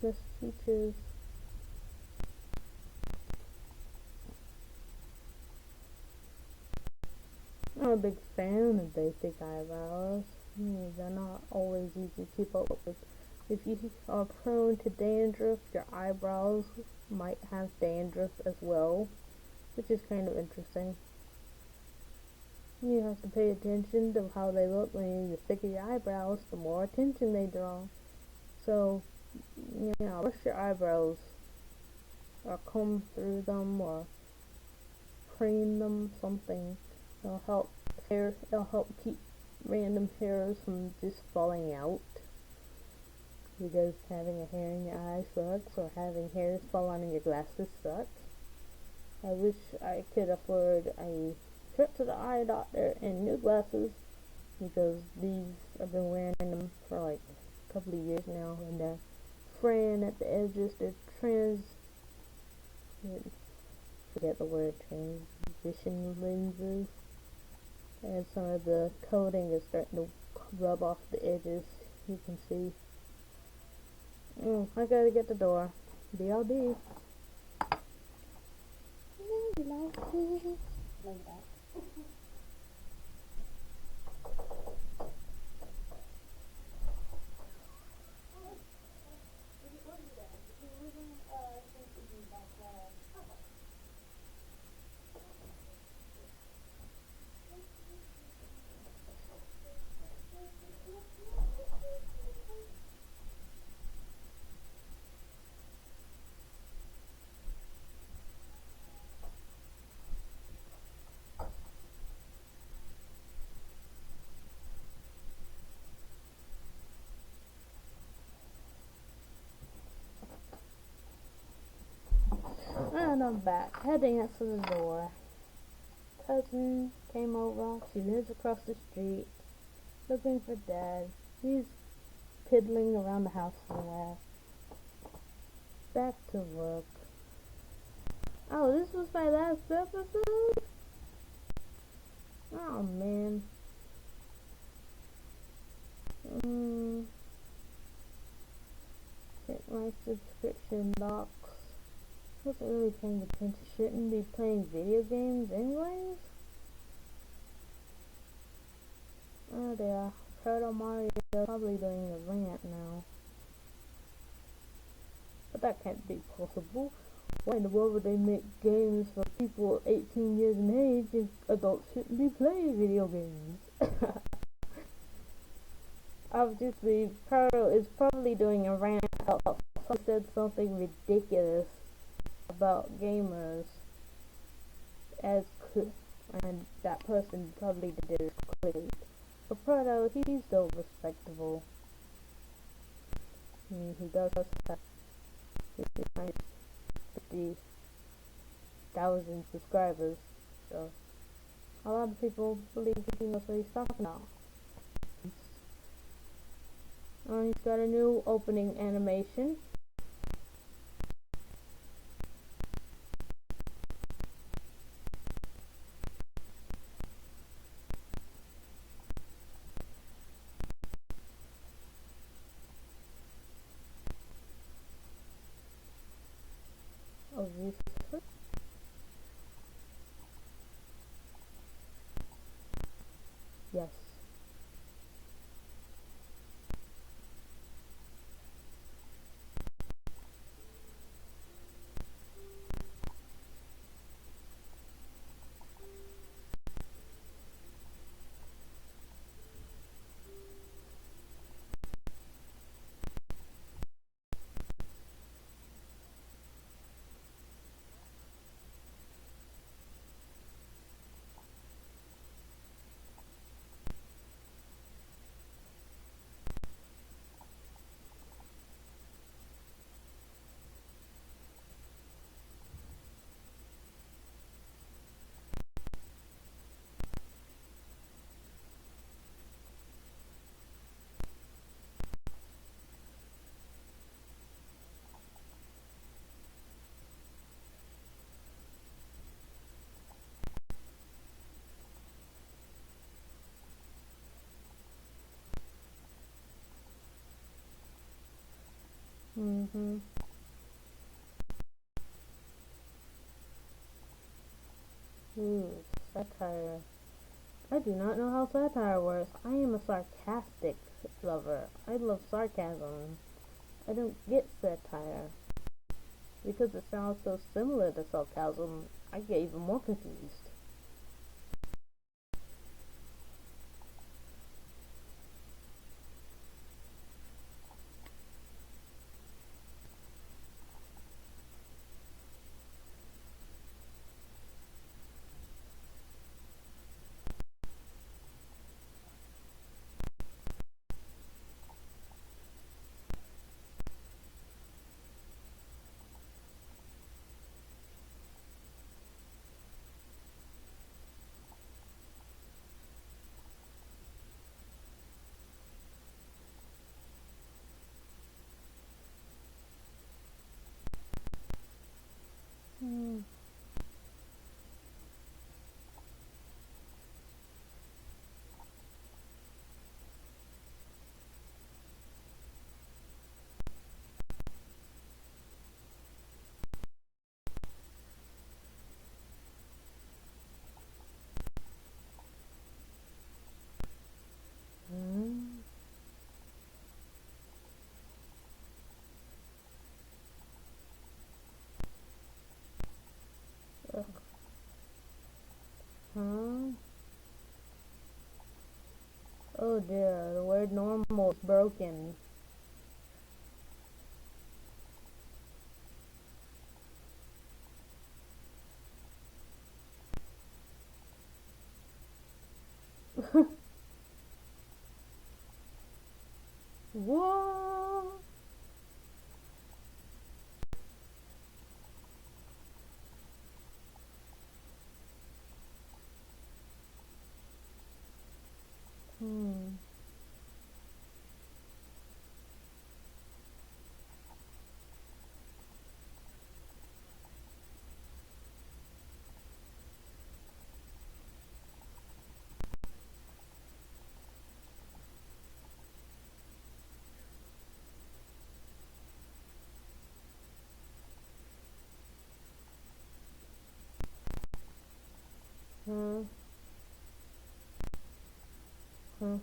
S1: best features. I'm a big fan of basic eyebrows. They're not always easy to keep up with. If you are prone to dandruff, your eyebrows might have dandruff as well, which is kind of interesting. You have to pay attention to how they look. When the thicker your eyebrows, the more attention they draw. So, brush your eyebrows, or comb through them, or cream them, something. It'll help keep random hairs from just falling out. Because having a hair in your eye sucks, or having hairs fall on your glasses sucks. I wish I could afford a trip to the eye doctor and new glasses, because I've been wearing them for like a couple of years now, and they're fraying at the edges. They're transition lenses, and some of the coating is starting to rub off the edges. You can see. I gotta get the door. BRB. Like that. And I'm back, heading out to the door. Cousin came over. She lives across the street, looking for Dad. He's piddling around the house somewhere. Back to work. Oh, this was my last episode? Oh, man. Check my subscription box. Wasn't really paying attention. Shouldn't be playing video games anyways. Oh, they are. Proto Mario probably doing a rant now. But that can't be possible. Why in the world would they make games for people 18 years in age if adults shouldn't be playing video games? Obviously, Proto is probably doing a rant about someone said something ridiculous about gamers, and that person probably did it quickly. But Proto, he's still respectable. I mean, he does have 50,000 subscribers, so a lot of people believe he knows what he's talking about. He's got a new opening animation. Of this. Yes. Mm-hmm. Ooh, satire. I do not know how satire works. I am a sarcastic lover. I love sarcasm. I don't get satire. Because it sounds so similar to sarcasm, I get even more confused. Hmm. Hmm. Ugh. Huh? Oh dear, the word normal is broken. What? Hmm. Huh? Huh?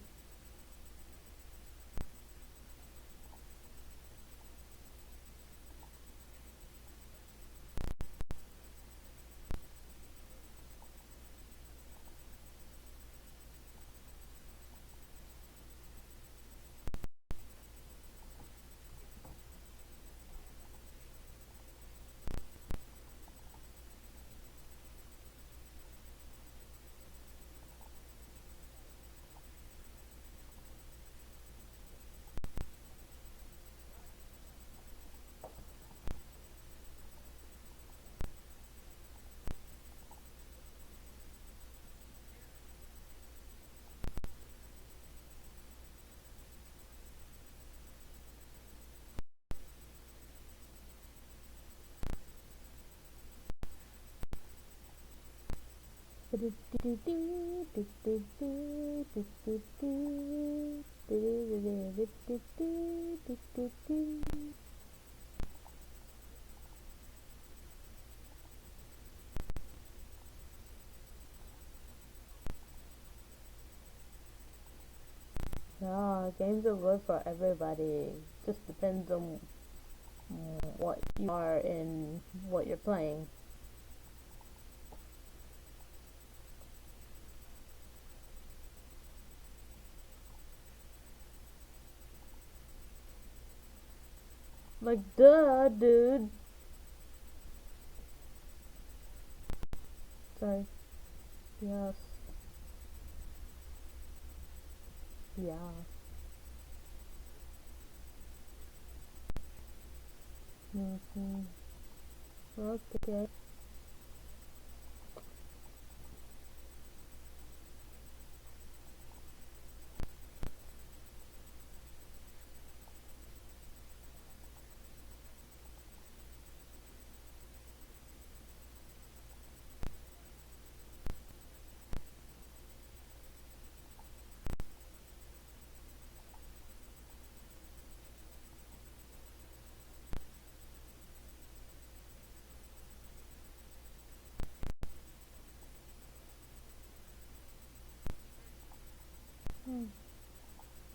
S1: Yeah, games are good for everybody. Just depends on what you are and what you're playing. Like, duh, dude. Sorry. Yes. Yeah. Mm-hmm. Okay.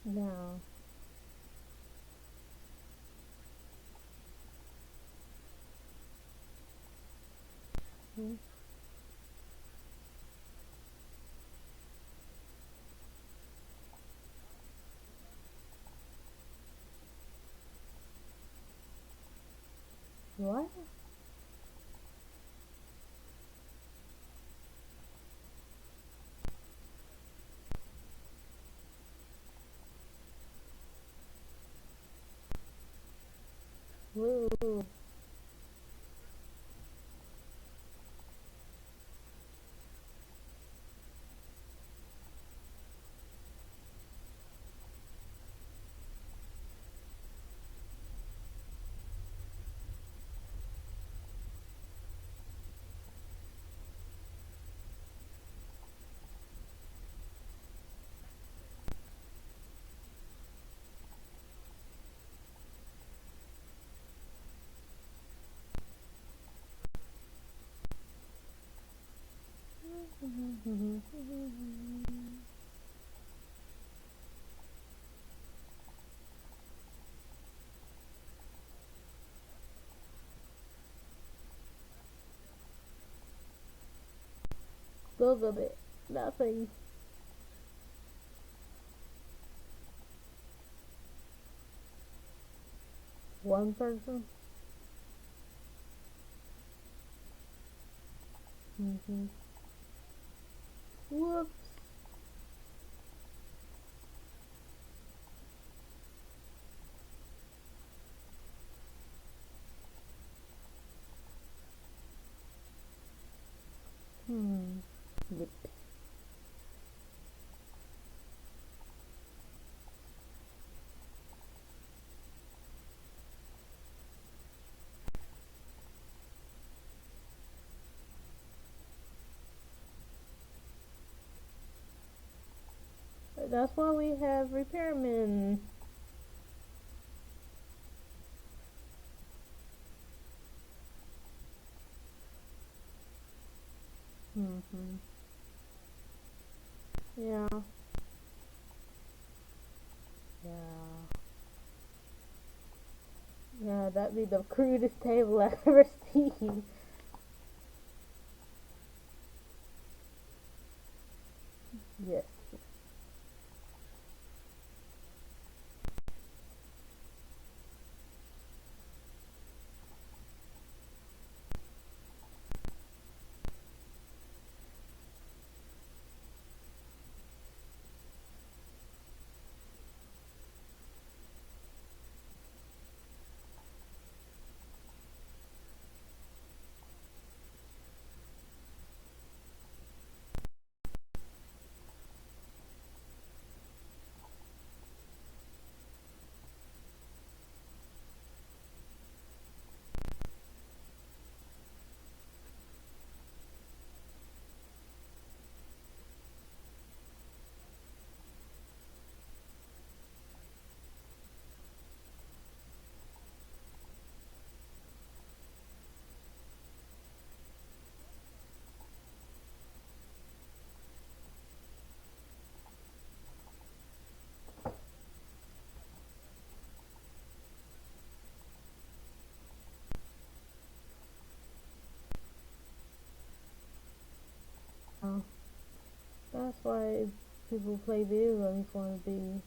S1: Now, hmm, what? Woo. Googled it. Nothing. One person? Mm-hmm. Whoops. Hmm. Yep. That's why we have repairmen. Mm-hmm. Yeah. Yeah. Yeah, that'd be the crudest table I've ever seen. Yes. Oh, that's why people who play video games want to be,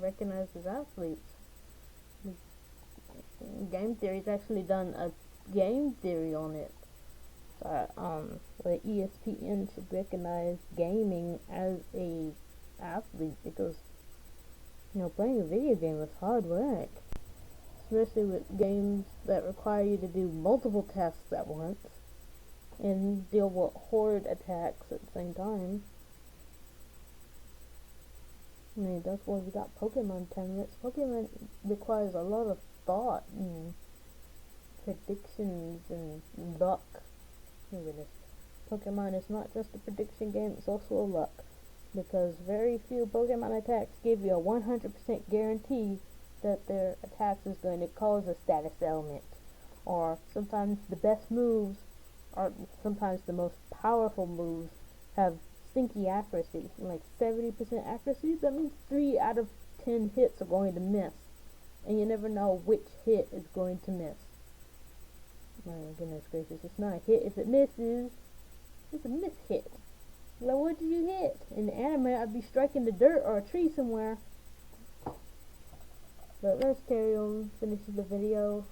S1: recognized as athletes. Game theory's actually done a game theory on it. The ESPN should recognize gaming as a athlete because playing a video game is hard work, especially with games that require you to do multiple tasks at once and deal with horde attacks at the same time. I mean, that's why we got Pokemon tournaments. Pokemon requires a lot of thought and predictions and luck. Oh goodness. Pokemon is not just a prediction game, it's also a luck. Because very few Pokemon attacks give you a 100% guarantee that their attacks is going to cause a status ailment. Or sometimes the best moves, or sometimes the most powerful moves, have stinky accuracy, like 70% accuracy. That means 3 out of 10 hits are going to miss, and you never know which hit is going to miss. My goodness gracious, it's not a hit if it misses. It's a miss hit. Like, what did you hit? In the anime, I'd be striking the dirt or a tree somewhere. But let's carry on, finish the video.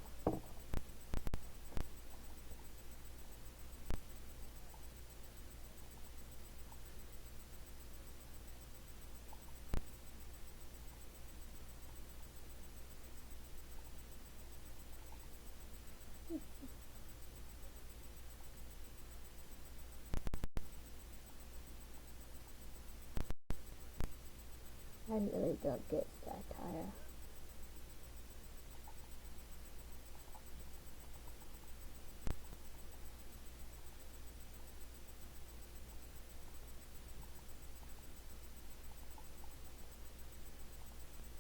S1: I really don't get satire.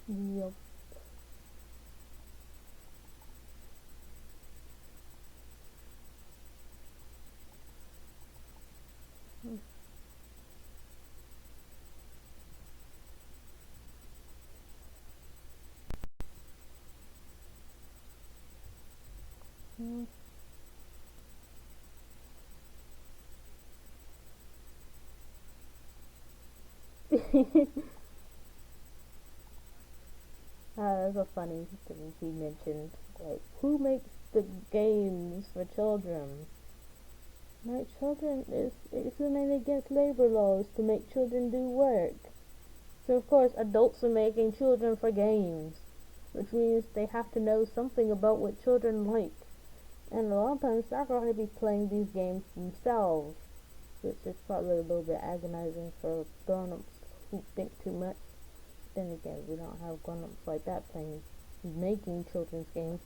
S1: Yup. That's so funny because he mentioned, like, who makes the games for children? Like, children is swimming against labor laws to make children do work. So of course adults are making children for games, which means they have to know something about what children like. And a lot of times they're going to be playing these games themselves, which is probably a little bit agonizing for grown-ups who think too much. Then again, we don't have grown-ups like that making children's games.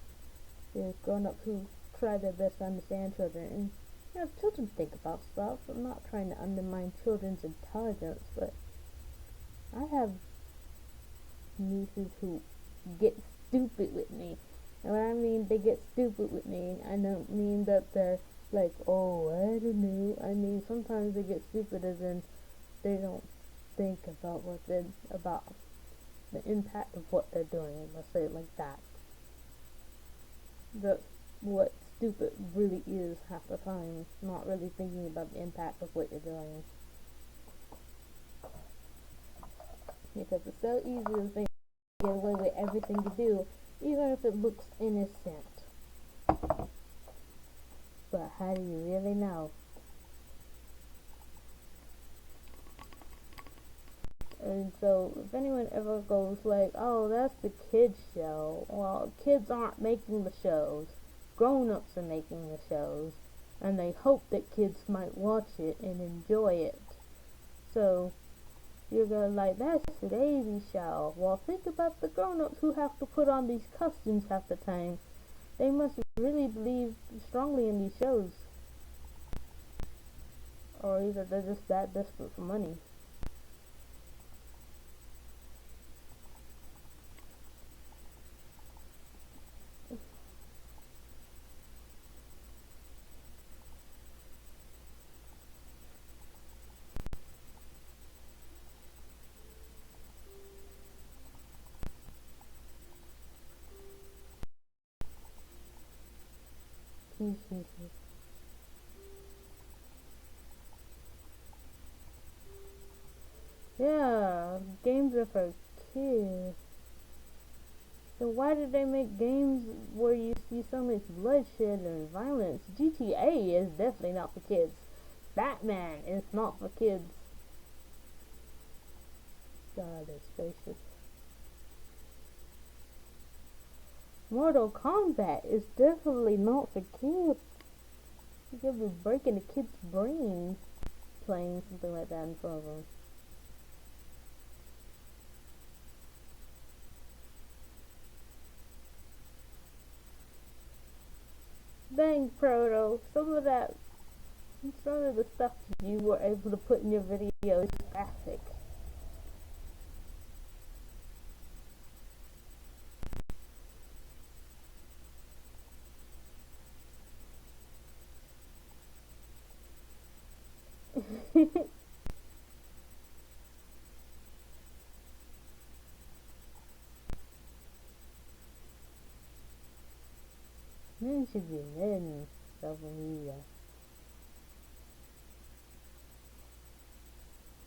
S1: There's grown-ups who try their best to understand children, and children think about stuff. I'm not trying to undermine children's intelligence, but I have nieces who get stupid with me. And when I mean they get stupid with me, I don't mean that they're like, oh, I don't know. I mean, sometimes they get stupid as in they don't think about about the impact of what they're doing. Let's say it like that. That's what stupid really is half the time. Not really thinking about the impact of what you're doing. Because it's so easy to think you get away with everything you do, even if it looks innocent. But how do you really know? And so if anyone ever goes like, oh, that's the kids show, well, kids aren't making the shows. Grown-ups are making the shows, and they hope that kids might watch it and enjoy it. So you're gonna like, that's a baby show. Well, think about the grown-ups who have to put on these costumes half the time. They must really believe strongly in these shows. Or either they're just that desperate for money. Yeah, games are for kids. So why did they make games where you see so much bloodshed and violence? GTA is definitely not for kids. Batman is not for kids. God is gracious. Mortal Kombat is definitely not for kids. You could be breaking a kid's brain playing something like that in front of them. Dang, Proto, some of the stuff you were able to put in your video is graphic. Men should be men. Social media.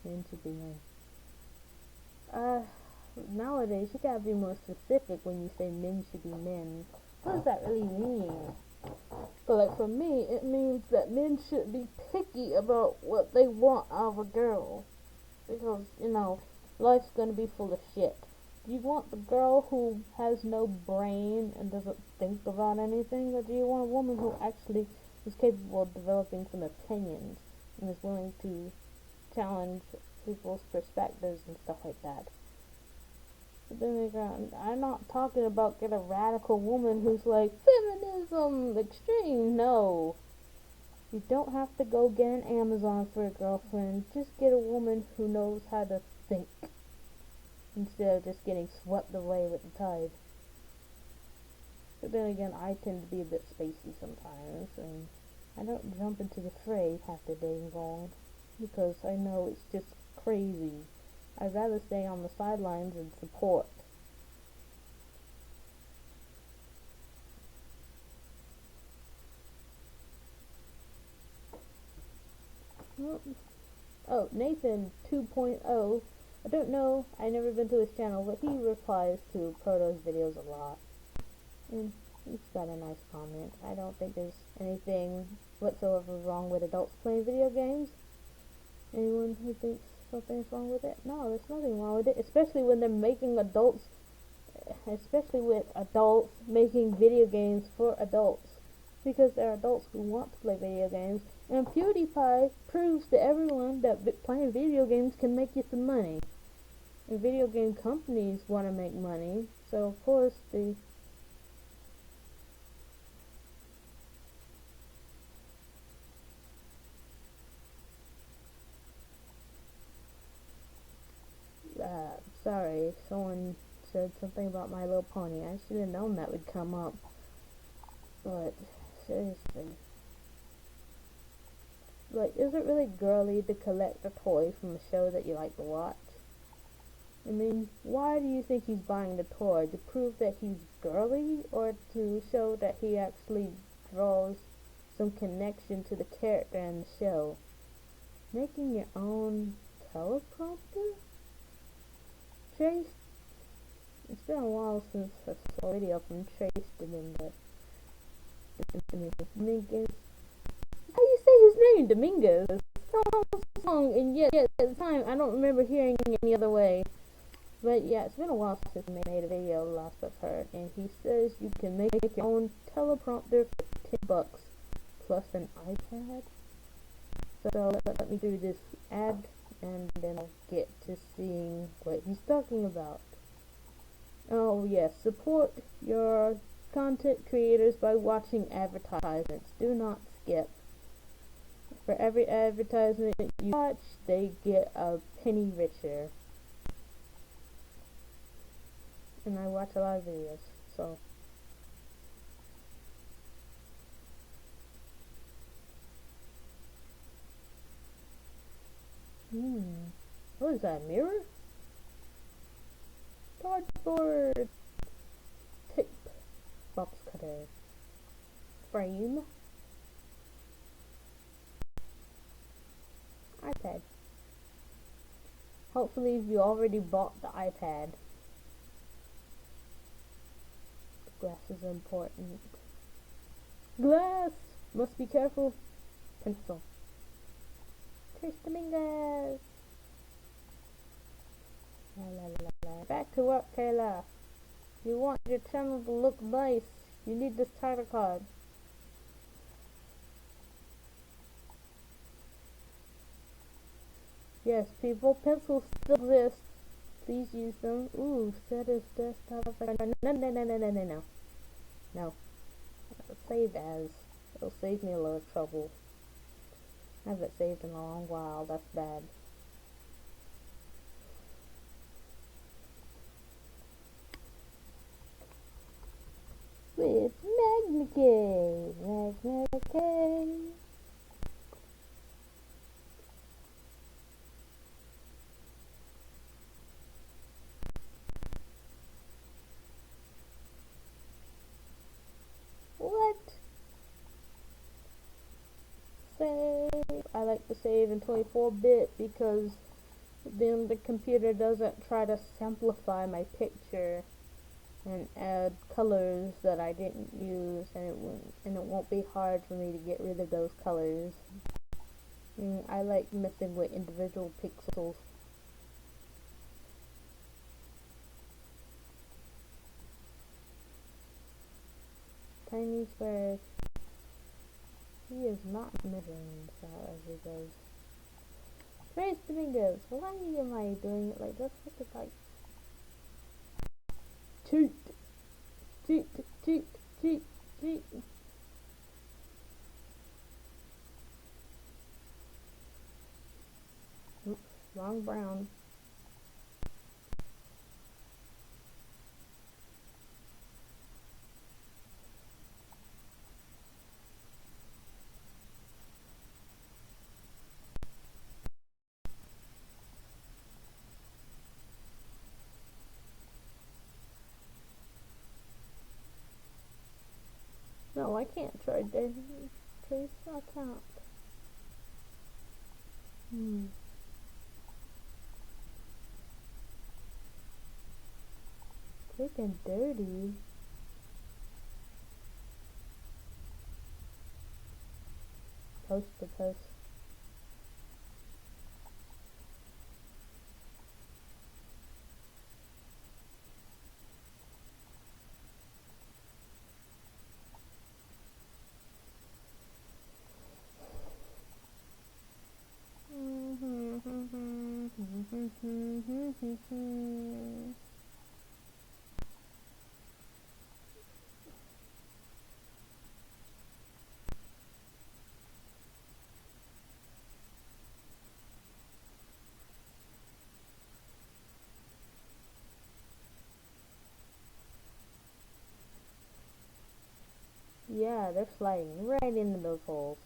S1: Men should be men. Nowadays you gotta be more specific when you say men should be men. What does that really mean? But like for me, it means that men shouldn't be picky about what they want out of a girl. Because, life's gonna be full of shit. Do you want the girl who has no brain and doesn't think about anything? Or do you want a woman who actually is capable of developing some opinions and is willing to challenge people's perspectives and stuff like that? But then again, I'm not talking about get a radical woman who's like, feminism extreme. No. You don't have to go get an Amazon for a girlfriend. Just get a woman who knows how to think instead of just getting swept away with the tide. But then again, I tend to be a bit spacey sometimes, and I don't jump into the fray half the day long because I know it's just crazy. I'd rather stay on the sidelines and support. Oh, Nathan 2.0. I don't know, I've never been to his channel, but he replies to Proto's videos a lot. And he's got a nice comment. I don't think there's anything whatsoever wrong with adults playing video games. Anyone who thinks something's wrong with it? No, there's nothing wrong with it, especially when they're making adults, especially with adults making video games for adults. Because there are adults who want to play video games, and PewDiePie proves to everyone that playing video games can make you some money. And video game companies want to make money, so of course the sorry, someone said something about My Little Pony. I should have known that would come up. But seriously, like, is it really girly to collect a toy from a show that you like to watch? I mean, why do you think he's buying the toy? To prove that he's girly, or to show that he actually draws some connection to the character in the show? Making your own teleprompter? Trace? It's been a while since I saw a video from Trace Dominguez. Dominguez? How do you say his name? Dominguez? It's long, and yet at the time I don't remember hearing it any other way. But yeah, it's been a while since he made a video, last I've heard, and he says you can make your own teleprompter for $10 plus an iPad. So let me do this ad, and then I'll get to seeing what he's talking about. Oh yes, support your content creators by watching advertisements. Do not skip. For every advertisement you watch, they get a penny richer. And I watch a lot of videos, so. What is that, mirror? Cardboard! Tape. Box cutter. Frame. iPad. Hopefully you already bought the iPad. Glass is important. Glass! Must be careful. Pencil. Trace Dominguez! La la la la. Back to work, Kayla. You want your channel to look nice. You need this title card. Yes, people, pencils still exist. Please use them. Ooh, set as desktop. No. Save as. It'll save me a lot of trouble. I haven't saved in a long while. That's bad. With Magna K. Magna K. What? like to save in 24-bit because then the computer doesn't try to simplify my picture and add colors that I didn't use, and it won't be hard for me to get rid of those colors. I like messing with individual pixels. Tiny square. He is not measuring this out as he goes. Space fingers. Why am I doing it like this? What is like? Cheat, cheat, cheat, cheat, cheat. Oops, wrong brown. No, I can't try this. Trace, I can't. Quick and dirty. Post to post. Yeah, they're sliding right into those holes.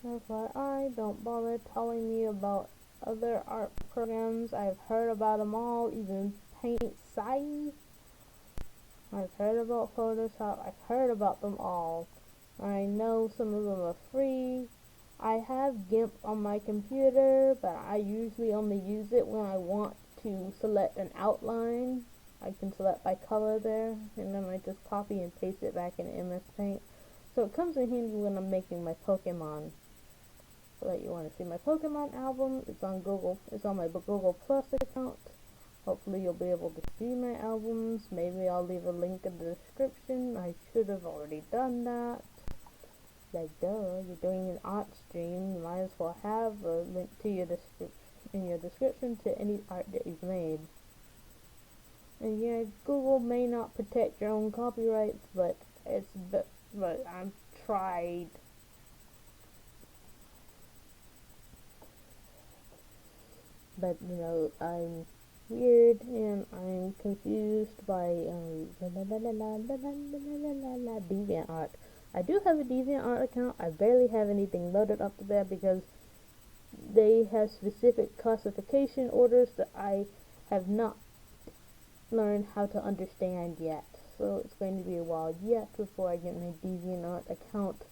S1: FYI, don't bother telling me about other art programs. I've heard about them all, even Paint Size. I've heard about Photoshop. I've heard about them all. I know some of them are free. I have GIMP on my computer, but I usually only use it when I want to select an outline. I can select by color there, and then I just copy and paste it back in MS Paint. So it comes in handy when I'm making my Pokemon. So that you want to see my Pokemon album, it's on Google. It's on my Google Plus account. Hopefully you'll be able to see my albums. Maybe I'll leave a link in the description. I should have already done that. Like, duh, you're doing an art stream, you might as well have a link to your description to any art that you've made. And yeah, Google may not protect your own copyrights, but I've tried. But you know, I'm weird and I'm confused by DeviantArt. I do have a DeviantArt account. I barely have anything loaded up to there because they have specific classification orders that I have not learned how to understand yet. So it's going to be a while yet before I get my DeviantArt account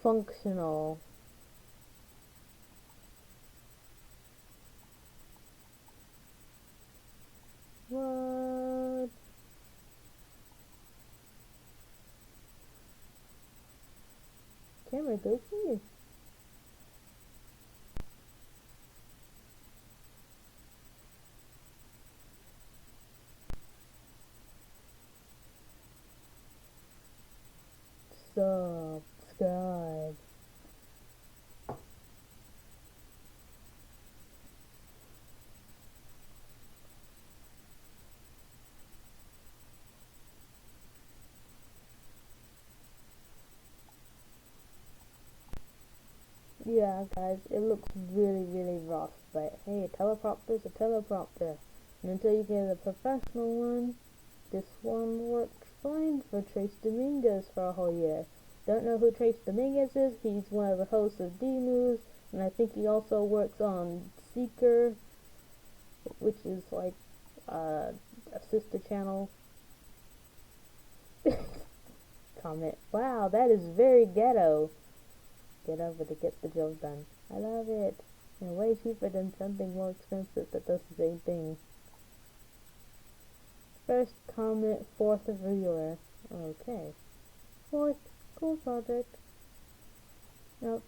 S1: functional. What? Camera, go here. Subscribe. Yeah, guys, it looks really, really rough, but hey, a teleprompter's a teleprompter. And until you get a professional one, This one worked fine for Trace Dominguez for a whole year. Don't know who Trace Dominguez is? He's one of the hosts of D-News, and I think he also works on Seeker, which is like a sister channel. Comment. Wow, that is very ghetto. Get over to get the job done. I love it. And way cheaper than something more expensive that does the same thing. First comment, fourth reviewer. Okay. Fourth, cool project. Nope.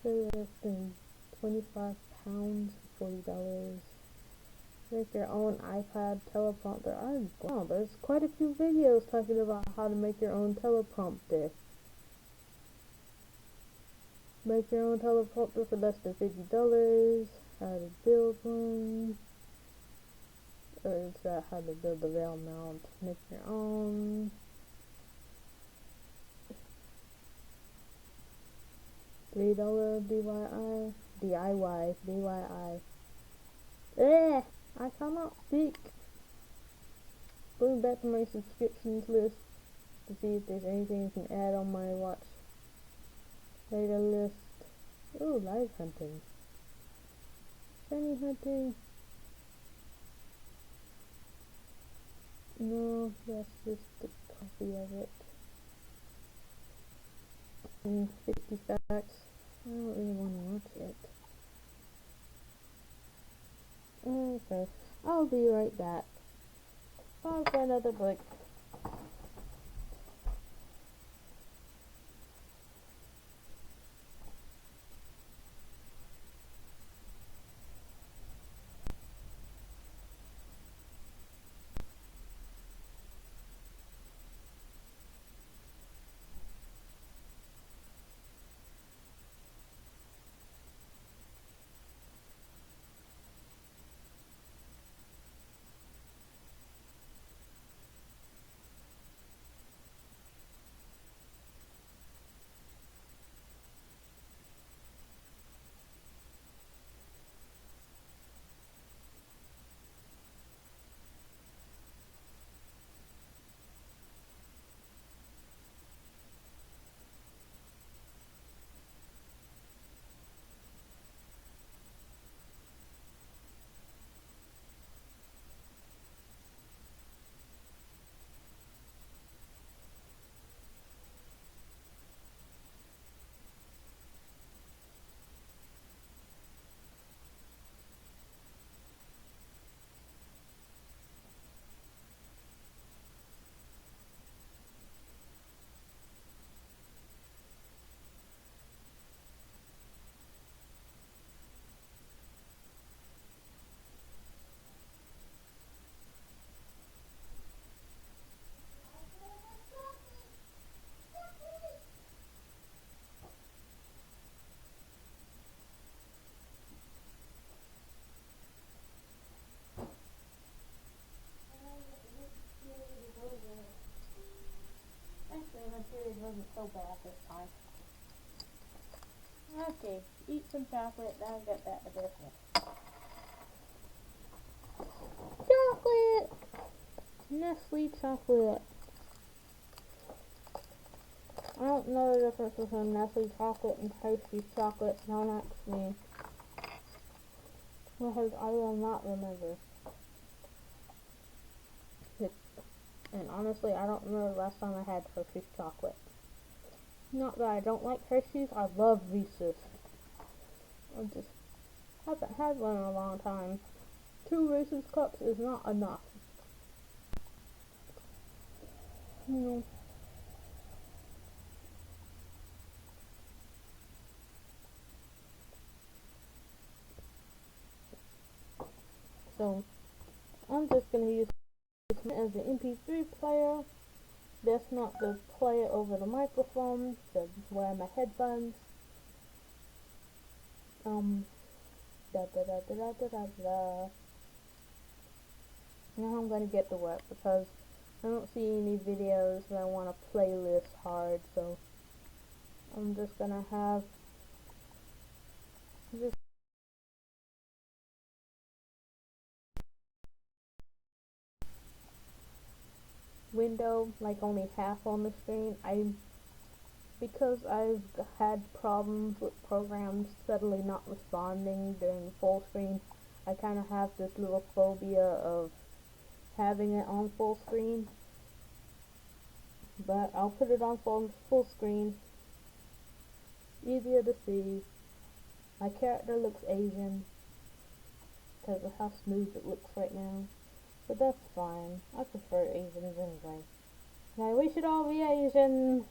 S1: Less than £25, $40. Make your own iPad teleprompter. Wow, there's quite a few videos talking about how to make your own teleprompter. Make your own teleprompter for less than $50. How to build one. Or it's how to build the rail mount. Make your own. $3 DIY. I cannot speak. Going back to my subscriptions list to see if there's anything you can add on my watch later list. Ooh, live hunting. Shiny hunting. No, that's just a copy of it. 50 facts. I don't really want to watch it. Okay, I'll be right back. Pause for another break. Actually, my period wasn't so bad this time. Okay, eat some chocolate, then I'll get back to business. Chocolate! Nestle chocolate. I don't know the difference between Nestle chocolate and Hershey's chocolate. Don't ask me. Because I will not remember. And honestly, I don't remember the last time I had Hershey's chocolate. Not that I don't like Hershey's, I love Reese's. I just haven't had one in a long time. 2 Reese's cups is not enough. No. So, I'm just going to use this as an MP3 player. That's not to play it over the microphone, to wear my headphones. Now I'm going to get to work because I don't see any videos that I want to playlist hard, so I'm just going to have this window, like only half on the screen. Because I've had problems with programs suddenly not responding during full screen, I kind of have this little phobia of having it on full screen. But I'll put it on full screen. Easier to see. My character looks Asian because of how smooth it looks right now. But that's fine. I prefer Asians anyway. Now we should all be Asian.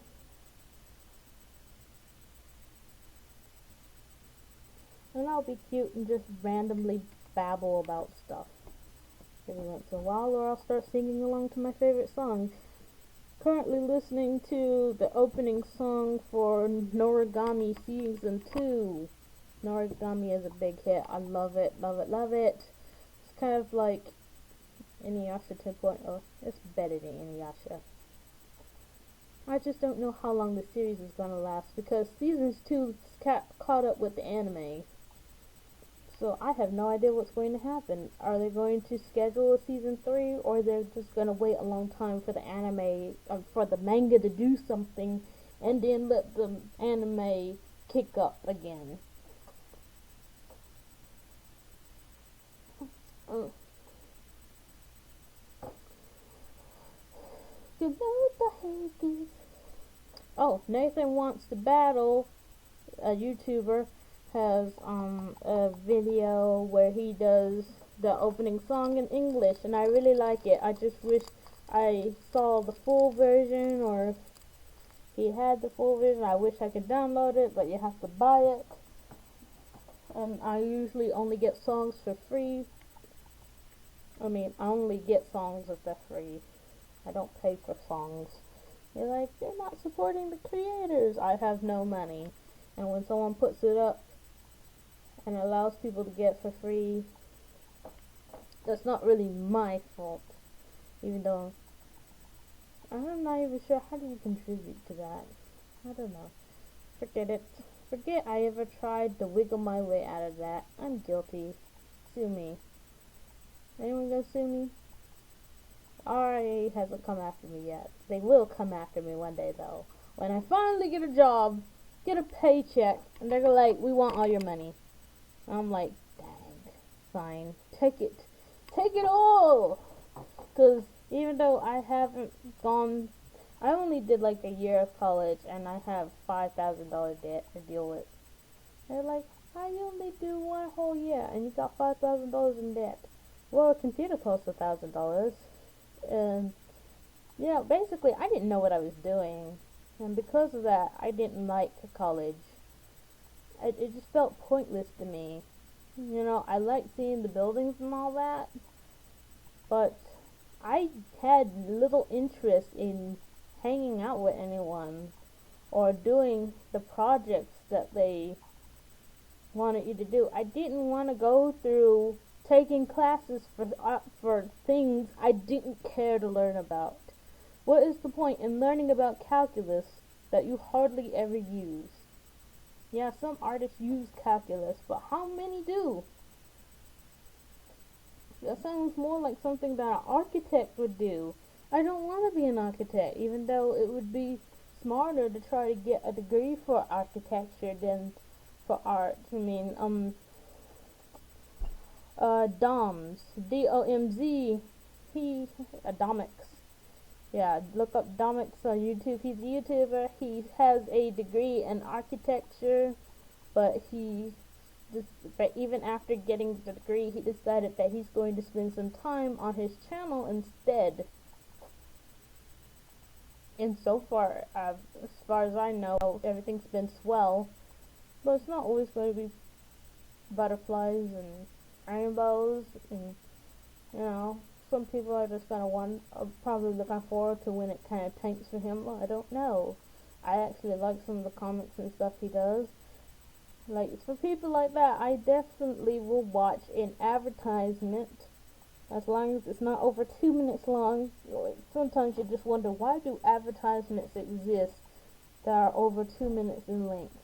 S1: And I'll be cute and just randomly babble about stuff every once in a while, or I'll start singing along to my favorite song. Currently listening to the opening song for Noragami Season 2. Noragami is a big hit. I love it, love it, love it. It's kind of like Inuyasha 2.0. It's better than Inuyasha. I just don't know how long the series is gonna last because Season 2 caught up with the anime. So I have no idea what's going to happen. Are they going to schedule a season 3, or they're just going to wait a long time for the anime, for the manga to do something, and then let the anime kick up again? Oh, Nathan Wants to Battle, a YouTuber, has a video where he does the opening song in English, and I really like it. I just wish I saw the full version, or if he had the full version, I wish I could download it, but you have to buy it. And I usually only get songs for free. I only get songs if they're free. I don't pay for songs. You're like, they're not supporting the creators. I have no money. And when someone puts it up and allows people to get for free, that's not really my fault. Even though I'm not even sure, how do you contribute to that? I don't know. Forget it. Forget I ever tried to wiggle my way out of that. I'm guilty. Sue me. Anyone gonna sue me? RIA hasn't come after me yet. They will come after me one day though. When I finally get a job, get a paycheck, and they're like, we want all your money. I'm like, dang, fine, take it all, because even though I haven't gone, I only did like a year of college, and I have $5,000 debt to deal with. They're like, how you only do 1 whole year, and you got $5,000 in debt? Well, a computer costs $1,000, and yeah, basically, I didn't know what I was doing, and because of that, I didn't like college. It just felt pointless to me. You know, I liked seeing the buildings and all that, but I had little interest in hanging out with anyone or doing the projects that they wanted you to do. I didn't want to go through taking classes for things I didn't care to learn about. What is the point in learning about calculus that you hardly ever use? Yeah, some artists use calculus, but how many do? That sounds more like something that an architect would do. I don't want to be an architect, even though it would be smarter to try to get a degree for architecture than for art. Doms, D-O-M-Z, Domix. Yeah, look up Domix on YouTube. He's a YouTuber. He has a degree in architecture, but even after getting the degree, he decided that he's going to spend some time on his channel instead. And so far, as far as I know, everything's been swell, but it's not always going to be butterflies and rainbows, and some people are just probably looking forward to when it kind of tanks for him. Well, I don't know. I actually like some of the comments and stuff he does. Like, for people like that, I definitely will watch an advertisement, as long as it's not over 2 minutes long. Sometimes you just wonder, why do advertisements exist that are over 2 minutes in length?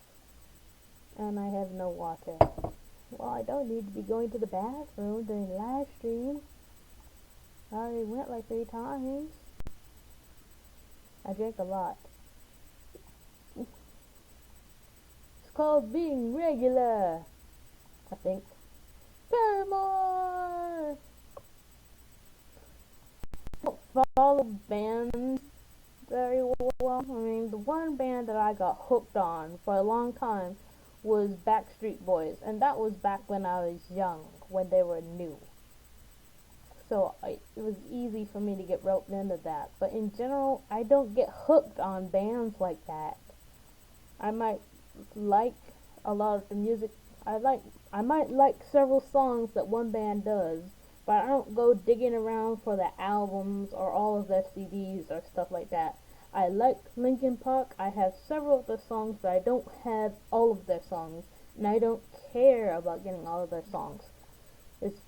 S1: And I have no water. Well, I don't need to be going to the bathroom during the live stream. I already went like 3 times. I drink a lot. It's called being regular, I think. Paramore! I don't follow bands very well. I mean, the one band that I got hooked on for a long time was Backstreet Boys, and that was back when I was young, when they were new. So it was easy for me to get roped into that. But in general, I don't get hooked on bands like that. I might like a lot of the music. I might like several songs that one band does, but I don't go digging around for the albums or all of their CDs or stuff like that. I like Linkin Park. I have several of their songs, but I don't have all of their songs, and I don't care about getting all of their songs. It's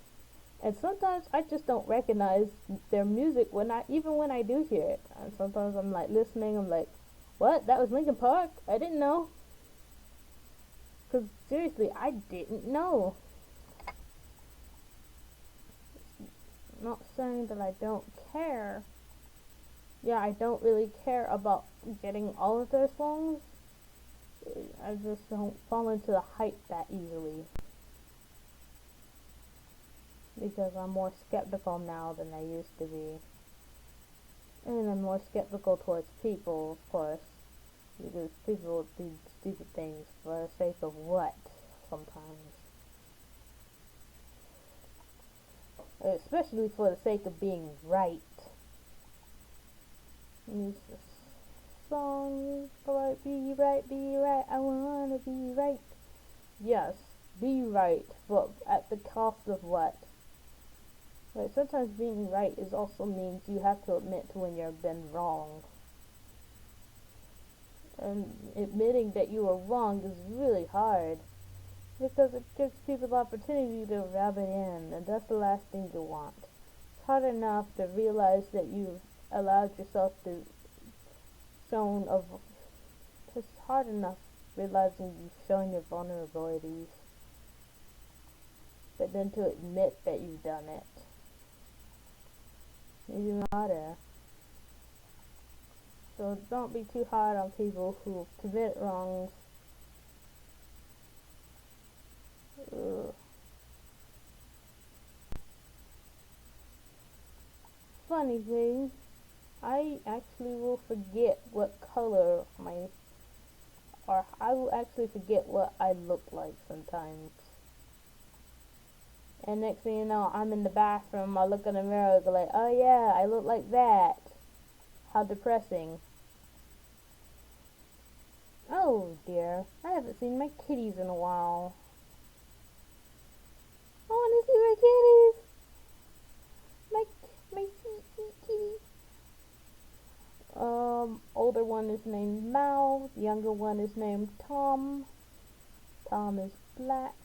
S1: And sometimes I just don't recognize their music even when I do hear it. And sometimes I'm like listening, I'm like, what? That was Linkin Park? I didn't know. Because seriously, I didn't know. I'm not saying that I don't care. Yeah, I don't really care about getting all of their songs. I just don't fall into the hype that easily. Because I'm more skeptical now than I used to be. And I'm more skeptical towards people, of course. Because people do stupid things for the sake of what, sometimes. Especially for the sake of being right. And it's this song, be right, I wanna be right. Yes, be right, but at the cost of what? Like, sometimes being right also means you have to admit to when you've been wrong. And admitting that you were wrong is really hard, because it gives people the opportunity to rub it in, and that's the last thing you want. It's hard enough to realize that you've allowed yourself to it's hard enough realizing you've shown your vulnerabilities, but then to admit that you've done it. Even harder. So don't be too hard on people who commit wrongs. Ugh. Funny thing, I actually will forget what color I will actually forget what I look like sometimes. And next thing you know, I'm in the bathroom, I look in the mirror and go like, oh yeah, I look like that. How depressing. Oh dear, I haven't seen my kitties in a while. I want to see my kitties. My kitty. Older one is named Mal. The younger one is named Tom. Tom is black.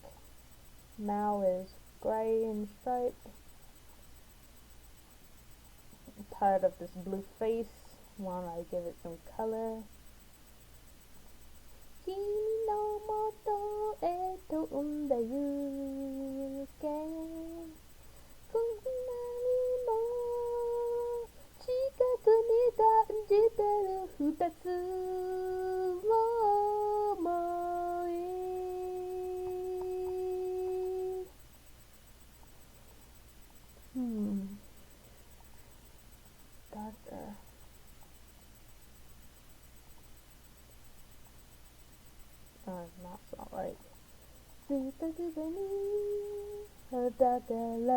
S1: Mal is gray and striped. I'm tired of this blue face. Wanna give it some color. 君のもとへ飛んだ行けこんなにも近くに感じてる二つの想いDoctor not so right. 二つにだから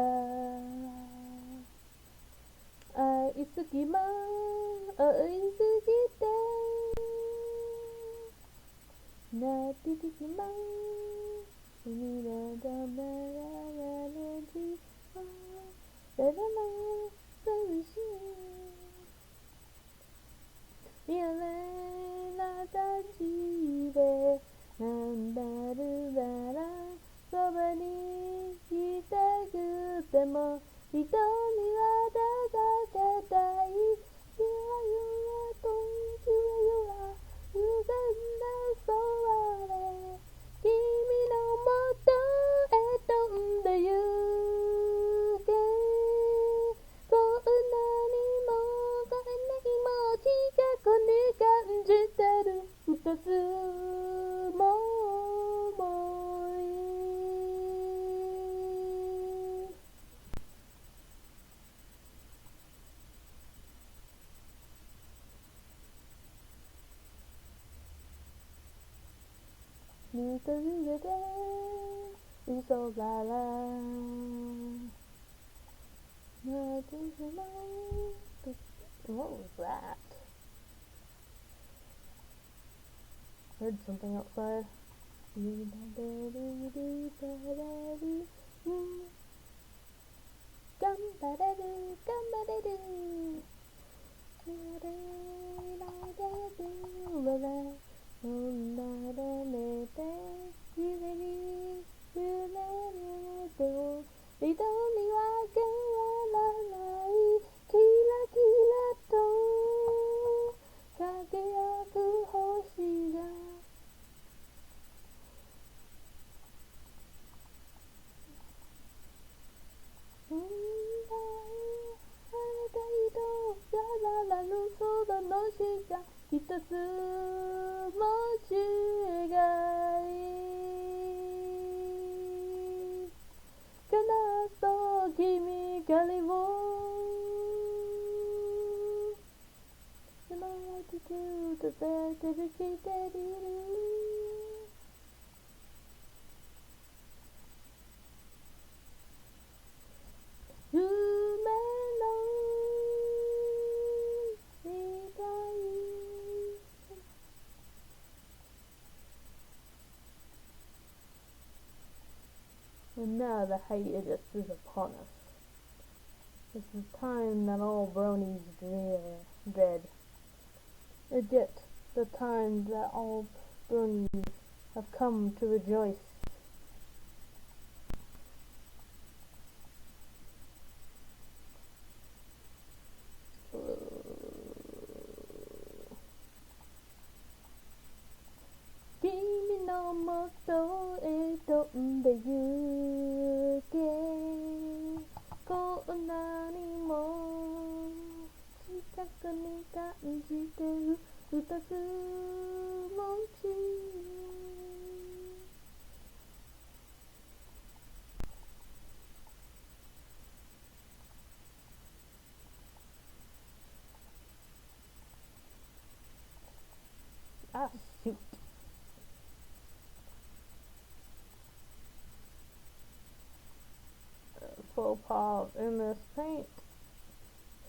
S1: 愛すぎも愛すぎて泣いてきま君のためやれじだらな寂しいやれな立ちでなんだるならそばにいたくても瞳は戦たいゆらゆらとゆらゆら歪んだ空で君のもとへ飛んで行けこんなにもこんなにも近く It's so la la. What was that? Heard something outside. And now the hiatus is upon us. This is the time that all bronies dread. And yet, the time that all bronies have come to rejoice. Kimi no moto e tonde yuke Konna ni mo chikaku ni kanjiteru Utasu mochi Ah, shoot. Faux pas in this paint.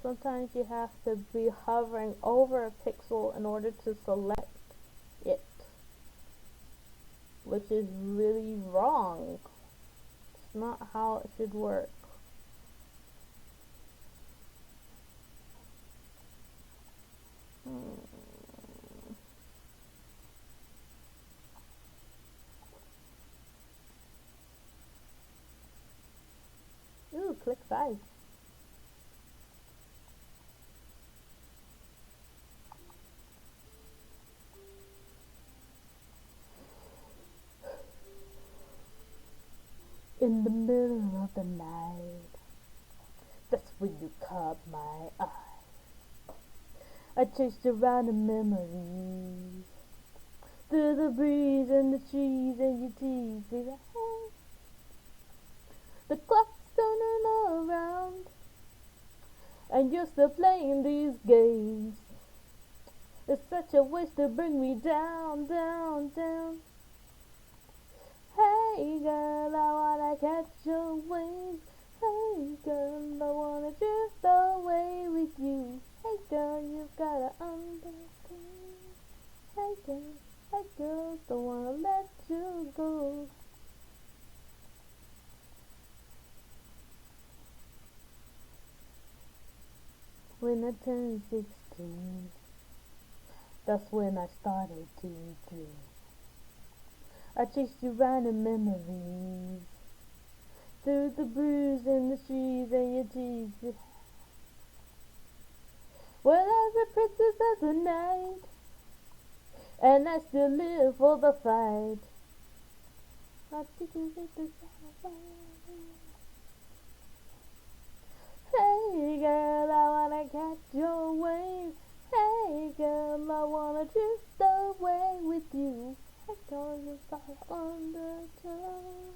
S1: Sometimes you have to be hovering over a pixel in order to select it, which is really wrong. It's not how it should work. Ooh, click 5. In the middle of the night, that's when you caught my eye. I chased around the memories, through the breeze and the trees and your teeth, baby. The clock's turning around, and you're still playing these games. It's such a waste to bring me down, down, down. Hey girl, I wanna catch your wings. Hey girl, I wanna drift away with you. Hey girl, you've gotta understand. Hey girl, don't wanna let you go. When I turned 16, that's when I started to dream. I chased you round in memories, through the bruise and the trees and your teeth. Well, as a princess of the night, and I still live for the fight. Hey girl, I wanna catch your wave. Hey girl, I wanna drift away with you. Hey girl, you gotta understand.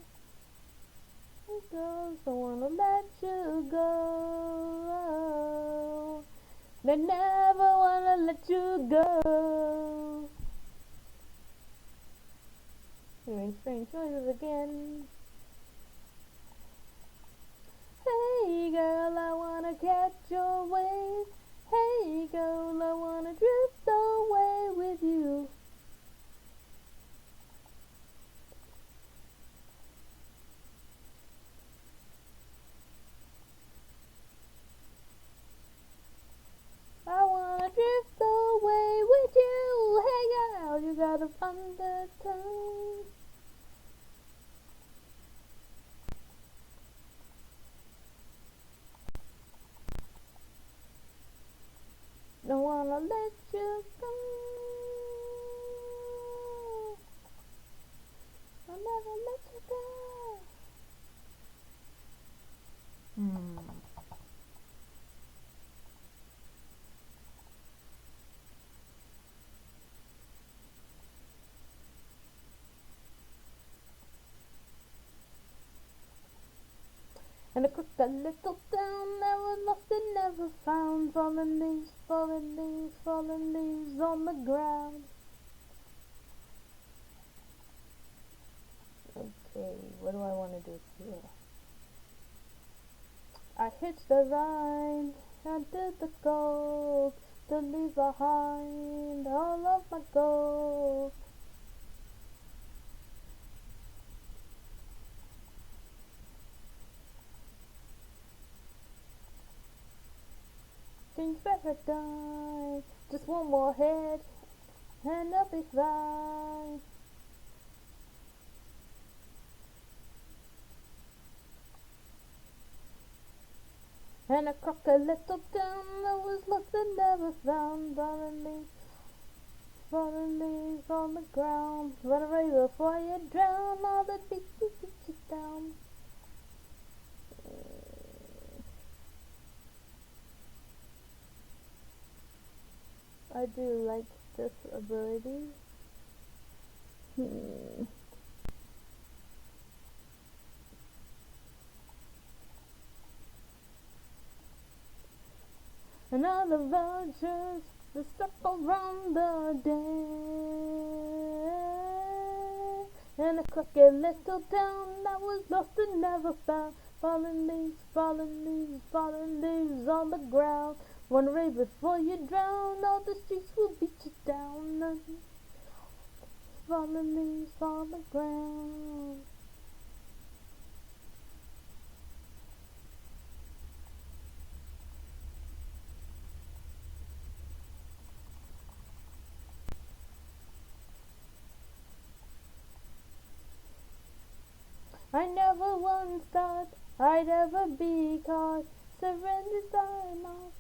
S1: Hey girl, don't wanna let you go. They never wanna let you go. making strange noises again. Hey girl, I wanna catch your wave. Hey girl, I wanna drift away with you. I wanna drift away with you. Hey girl, you got a undertone. Don't wanna let you go. I'll never let you go. And I crooked a little down, that was lost and never found. Fallen leaves, fallen leaves, fallen leaves on the ground. Okay, what do I want to do here? I hitched a ride and did the gold to leave behind all of my gold. Change paradise, just one more hit and I'll be fine. And I crooked a little down that was lost and never found. Fallen leaves on the ground. Run away before you drown. All the beat you down. I do like this ability. And all the vultures that circle round the day. And a crooked little town that was lost and never found. Fallen leaves, fallen leaves, fallen leaves on the ground. Run away before you drown, all the streets will beat you down. Fallen leaves on the ground. I never once thought I'd ever be caught. Surrendered by mob,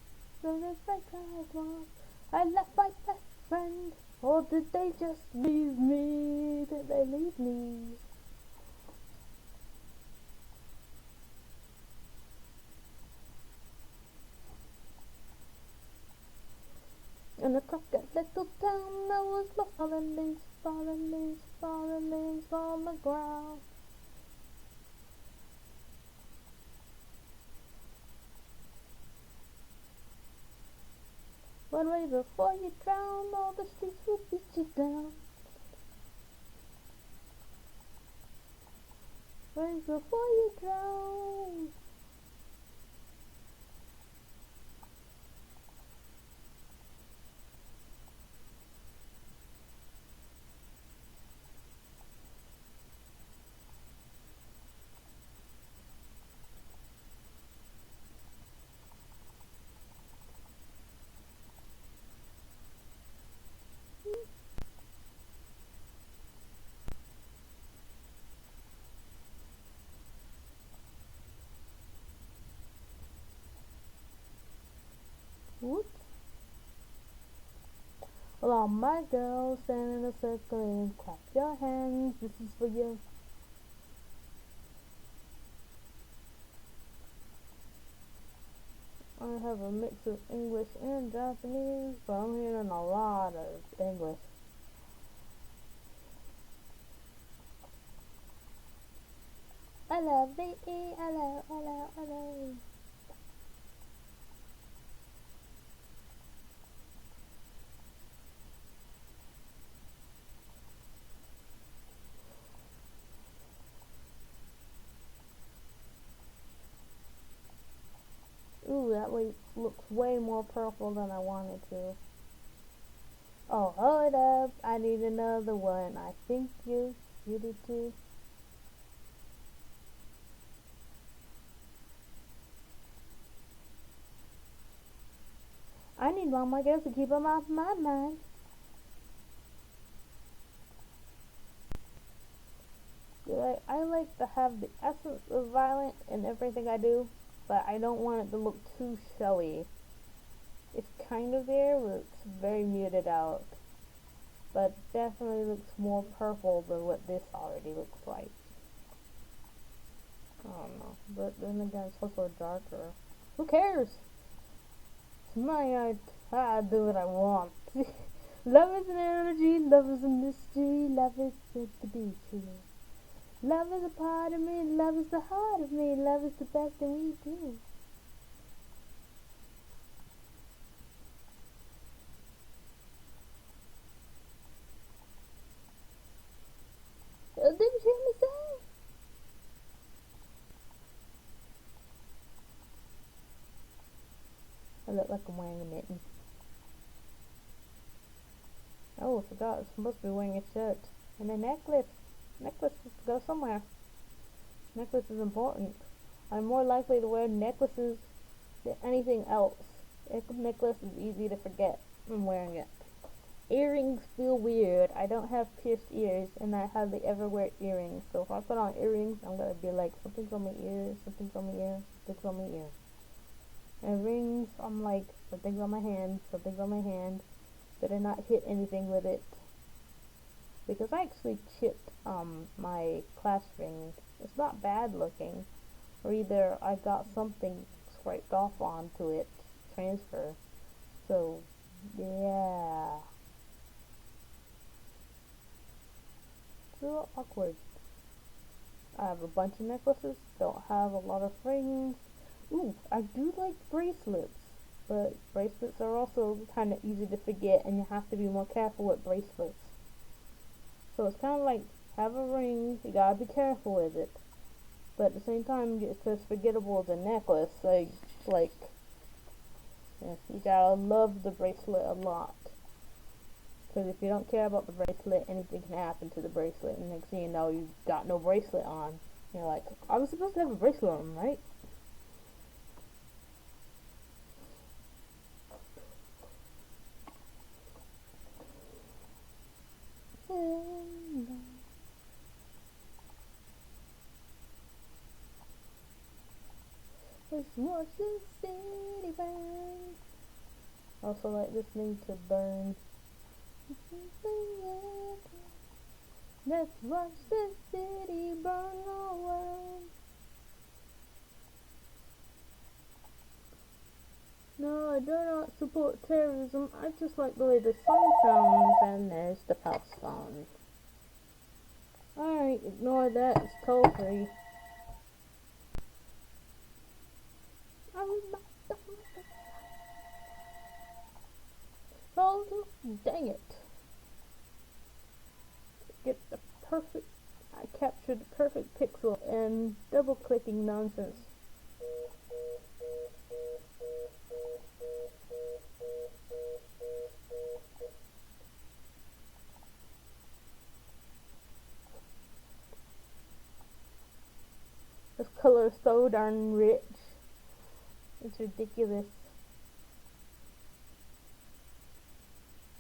S1: surrendered by crowd mob. I left my best friend, or did they just leave me? Did they leave me? In a crooked little town, I was lost. Fallen leaves, fallen leaves, fallen leaves on the ground. Run away before you drown, all the streets will beat you down. Run before you drown. Whoops. Well, all my girls stand in a circle and clap your hands. This is for you. I have a mix of English and Japanese, but I'm hearing a lot of English. Hello, B-E, hello, hello, hello. definitely looks way more purple than I wanted to. Oh, hold up, I need another one. I think you do too. I need one more girl to keep them off my mind. I like to have the essence of violent in everything I do, but I don't want it to look too showy. It's kind of there, but it's very muted out. But definitely looks more purple than what this already looks like. I don't know, but then again, it's also darker. Who cares? It's my art. I do what I want. Love is an energy, love is a mystery, love is meant to be true. Love is a part of me, love is the heart of me, love is the best thing we do. Didn't you hear me say? I look like I'm wearing a mitten. Oh, I forgot, I'm supposed to be wearing a shirt. And a necklace. Necklace go somewhere. Necklace is important. I'm more likely to wear necklaces than anything else. A necklace is easy to forget I'm wearing it. Earrings feel weird. I don't have pierced ears, and I hardly ever wear earrings. So if I put on earrings, I'm gonna be like, something's on my ear, something's on my ear, something's on my ear. And rings, I'm like, something's on my hand, something's on my hand. Better not hit anything with it. Because I actually chipped my class ring. It's not bad looking. Or either I got something scraped off onto it, transfer. So, yeah. It's a little awkward. I have a bunch of necklaces, don't have a lot of rings. Ooh, I do like bracelets. But bracelets are also kind of easy to forget, and you have to be more careful with bracelets. So it's kind of like, have a ring, you gotta be careful with it. But at the same time, it's as forgettable as a necklace. Like, yeah, you gotta love the bracelet a lot. Because if you don't care about the bracelet, anything can happen to the bracelet. And next thing you know, you've got no bracelet on. You're like, I was supposed to have a bracelet on, right? Let's watch the city burn. Also like listening to Burn. Let's watch the city burn away. No, I do not support terrorism. I just like the way the song sounds, and there's the pulse phone. Alright, ignore that, it's toll free. Oh, dang it. Get the perfect, I captured the perfect pixel and double clicking nonsense. This color is so darn rich. It's ridiculous.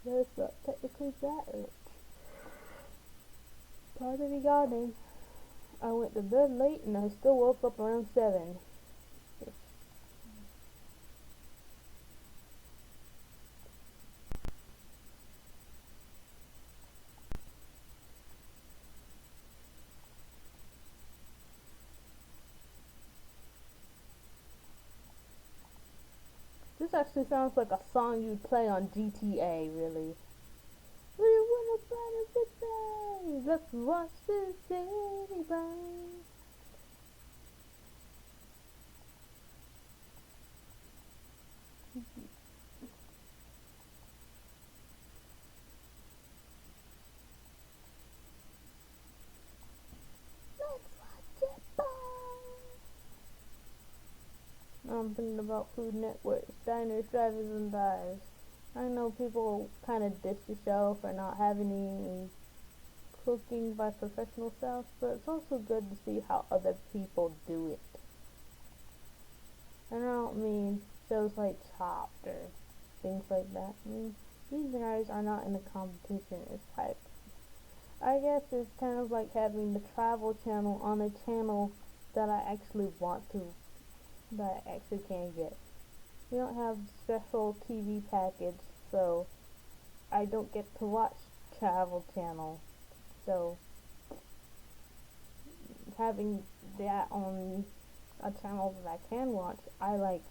S1: But it's not technically that rich. Pardon me, gardening. I went to bed late and I still woke up around 7. This actually sounds like a song you'd play on GTA, really. We wanna find a good day. Let's watch the city burn. Let's watch it burn. something about Food Network's Diners, Drivers, and Dives. I know people kind of diss the show for not having any cooking by professional chefs, but it's also good to see how other people do it. And I don't mean shows like Chopped or things like that. I mean, these guys are not in a competition as type. I guess it's kind of like having the travel channel on a channel that I actually want to, that I actually can get. We don't have special TV package, so I don't get to watch Travel Channel. So having that on a channel that I can watch, I like.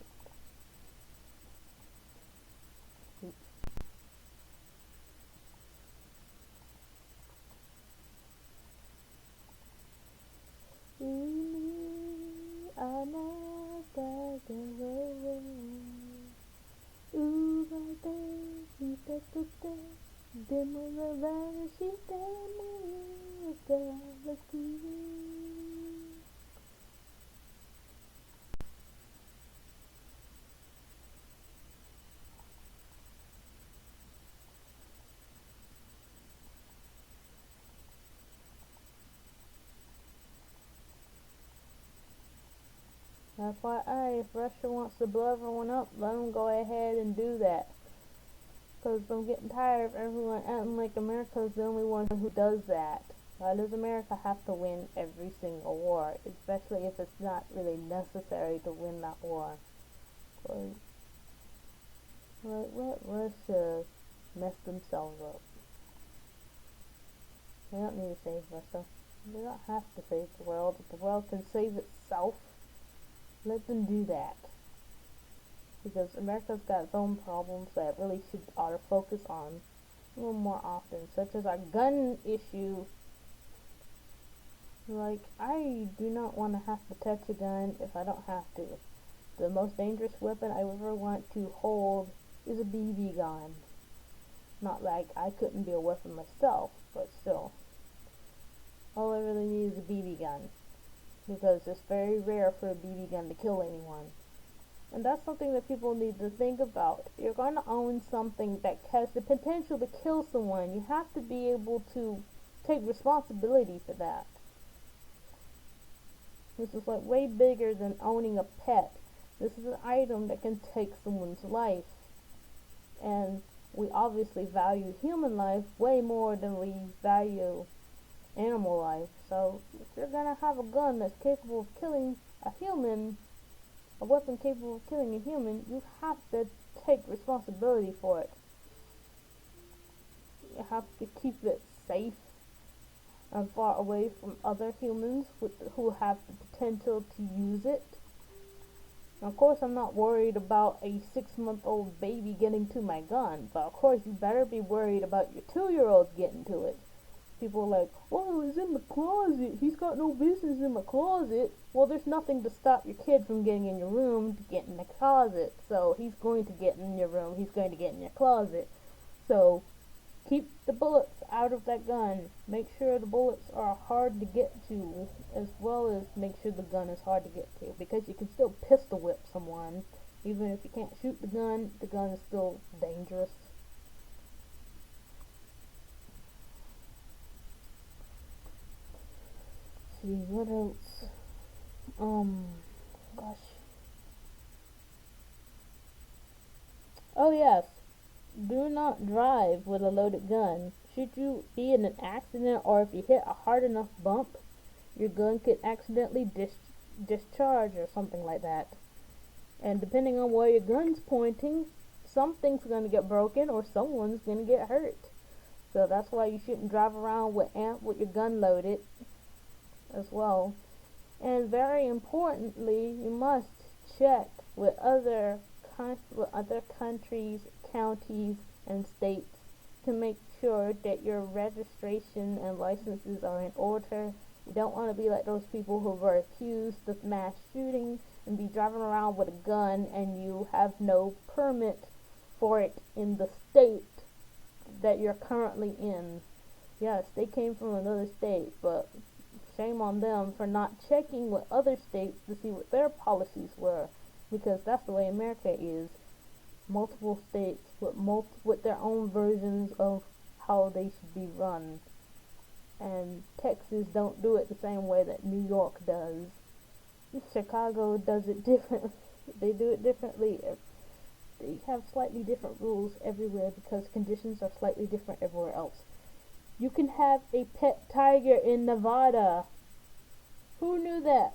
S1: That's why if Russia wants to blow everyone up, let them go ahead and do that. Because I'm getting tired of everyone acting like America's the only one who does that. Why does America have to win every single war? Especially if it's not really necessary to win that war. Let Russia mess themselves up. We don't need to save Russia. We don't have to save the world. If the world can save itself, let them do that. Because America's got its own problems that it really ought to focus on a little more often, such as our gun issue. Like, I do not want to have to touch a gun if I don't have to. The most dangerous weapon I ever want to hold is a BB gun. Not like I couldn't be a weapon myself, but still. All I really need is a BB gun. Because it's very rare for a BB gun to kill anyone. And that's something that people need to think about. You're going to own something that has the potential to kill someone. You have to be able to take responsibility for that. This is like way bigger than owning a pet. This is an item that can take someone's life. And we obviously value human life way more than we value animal life. So if you're gonna have a gun that's capable of killing a human, a weapon capable of killing a human, you have to take responsibility for it. You have to keep it safe and far away from other humans who have the potential to use it. Now, of course, I'm not worried about a 6-month-old baby getting to my gun, but of course you better be worried about your 2-year-olds getting to it. People are like, oh, he's in the closet. He's got no business in the closet. Well, there's nothing to stop your kid from getting in your room to get in the closet. So he's going to get in your room. He's going to get in your closet. So keep the bullets out of that gun. Make sure the bullets are hard to get to, as well as make sure the gun is hard to get to. Because you can still pistol whip someone. Even if you can't shoot the gun is still dangerous. See, what else? Gosh. Oh yes, do not drive with a loaded gun. Should you be in an accident or if you hit a hard enough bump, your gun could accidentally discharge or something like that. And depending on where your gun's pointing, something's going to get broken or someone's going to get hurt. So that's why you shouldn't drive around with your gun loaded as well. And very importantly, you must check with other countries, counties, and states to make sure that your registration and licenses are in order. You don't want to be like those people who were accused of mass shooting and be driving around with a gun and you have no permit for it in the state that you're currently in. Yes, they came from another state, but shame on them for not checking with other states to see what their policies were. because that's the way America is. Multiple states with their own versions of how they should be run, and Texas don't do it the same way that New York does. Chicago does it different. They do it differently. They have slightly different rules everywhere because conditions are slightly different everywhere else. You can have a pet tiger in Nevada. Who knew that?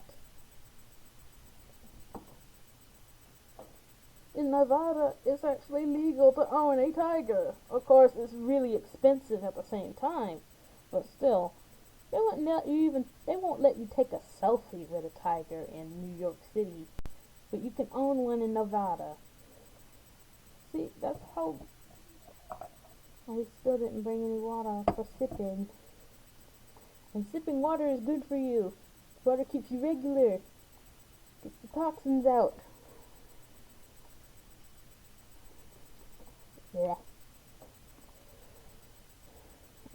S1: In Nevada, it's actually legal to own a tiger. Of course, it's really expensive at the same time, but still, they won't let you take a selfie with a tiger in New York City, but you can own one in Nevada. See, that's how. I still didn't bring any water for sipping, and sipping water is good for you. Water keeps you regular, gets the toxins out. Yeah.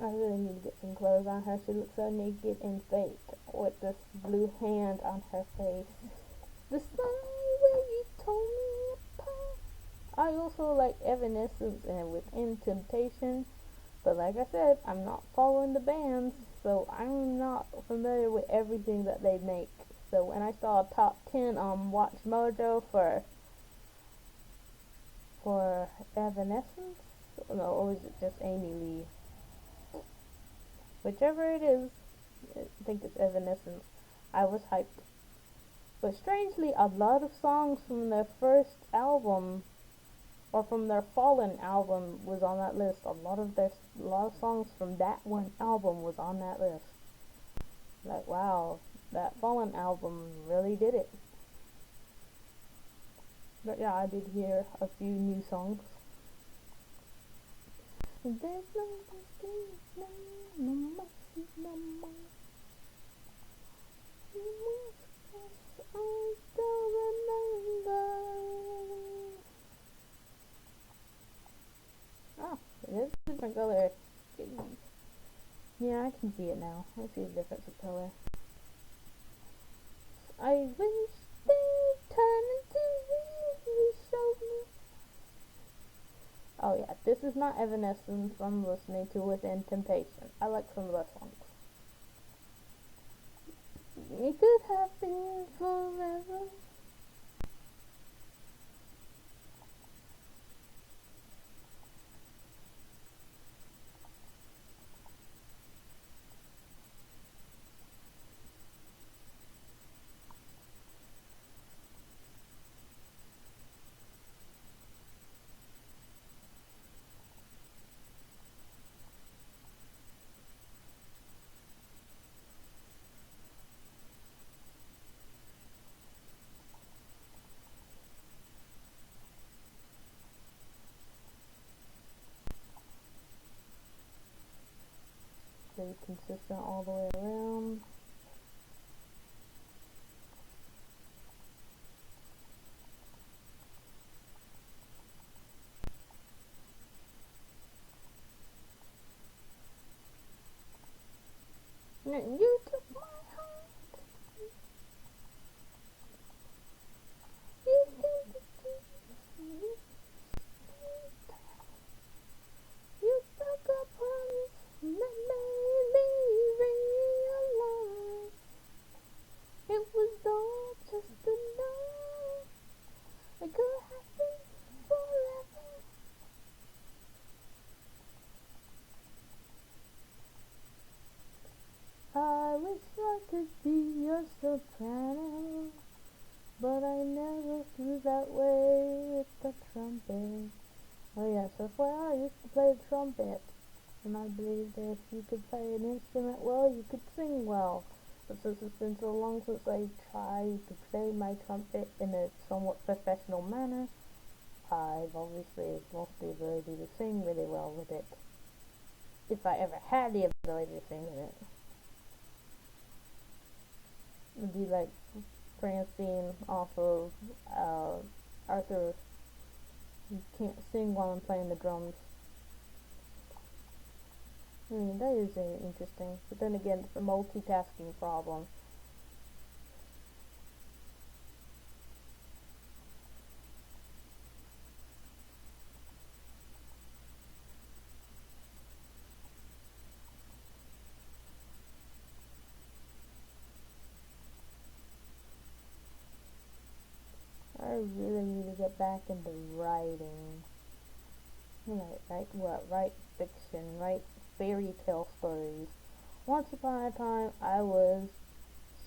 S1: I really need to get some clothes on her. She looks so naked and fake with this blue hand on her face. The same way you told me apart. I also like Evanescence and Within Temptation, but like I said, I'm not following the bands, so I'm not familiar with everything that they make. So when I saw a top 10 on Watch Mojo for Evanescence, no, or is it just Amy Lee? Whichever it is, I think it's Evanescence. I was hyped. But strangely, a lot of songs from their first album, or from their Fallen album, was on that list. A lot of songs from that one album was on that list. Like, wow, that Fallen album really did it. But yeah, I did hear a few new songs. There's no mercy, no mercy, no more. I still remember. Oh, it is a different color. Yeah, I can see it now. I see the difference of color. I wish they turned into you showed me. Oh yeah, this is not Evanescence I'm listening to Within Temptation. I like some of their songs. It could have been forever. Pretty consistent all the way around. You took my heart. You did the things you broke a promise that made me realize it was all just a lie. It could happen forever. I wish I could be your soprano, but I never flew that way with the trumpet. Oh yeah, so I used to play the trumpet, and I believe that if you could play an instrument well, you could sing well. But since it's been so long since I tried to play my trumpet in a somewhat professional manner, I've obviously lost the ability to sing really well with it. If I ever had the ability to sing with it. It'd be like Francine off of Arthur. You can't sing while I'm playing the drums. I mean, that is interesting. But then again, it's a multitasking problem. really need to get back into writing. Write fiction, write fairy tale stories. Once upon a time, I was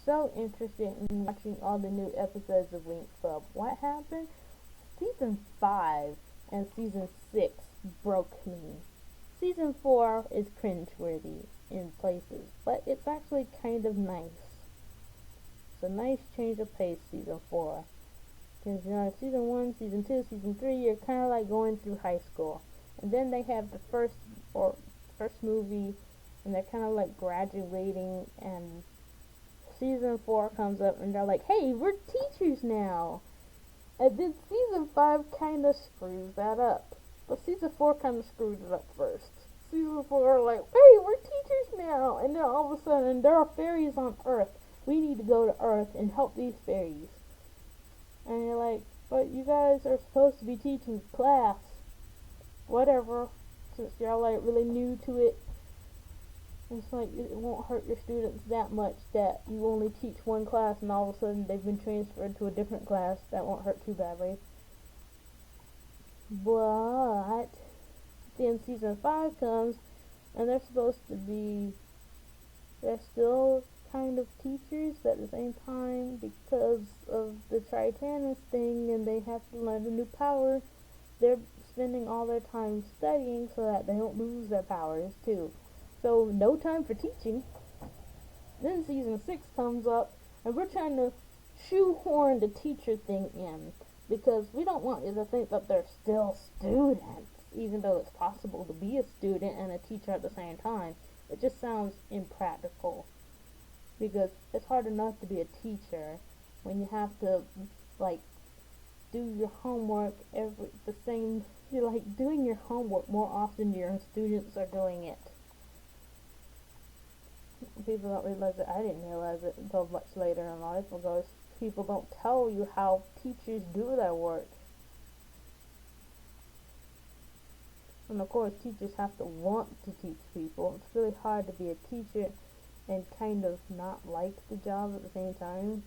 S1: so interested in watching all the new episodes of Winx Club. What happened? Season 5 and Season 6 broke me. Season 4 is cringeworthy in places, but it's actually kind of nice. It's a nice change of pace, Season 4. Because, Season 1, Season 2, Season 3, you're kind of like going through high school. And then they have the first movie, and they're kind of like graduating, and Season 4 comes up, and they're like, hey, we're teachers now. And then Season 5 kind of screws that up. But Season 4 kind of screwed it up first. Season 4 like, hey, we're teachers now. And then all of a sudden, there are fairies on Earth. We need to go to Earth and help these fairies. And you're like, but you guys are supposed to be teaching class. Whatever. Since you're like really new to it. It's like it won't hurt your students that much that you only teach one class and all of a sudden they've been transferred to a different class. That won't hurt too badly. But then Season 5 comes and they're still kind of teachers, but at the same time, because of the Tritanus thing and they have to learn a new power, they're spending all their time studying so that they don't lose their powers too. So no time for teaching. Then Season 6 comes up and we're trying to shoehorn the teacher thing in because we don't want you to think that they're still students, even though it's possible to be a student and a teacher at the same time. It just sounds impractical because it's hard enough to be a teacher when you have to like do your homework you're like doing your homework more often than your students are doing it. People don't realize it. I didn't realize it until much later in life because people don't tell you how teachers do their work. And of course, teachers have to want to teach people. It's really hard to be a teacher and kind of not like the job at the same time.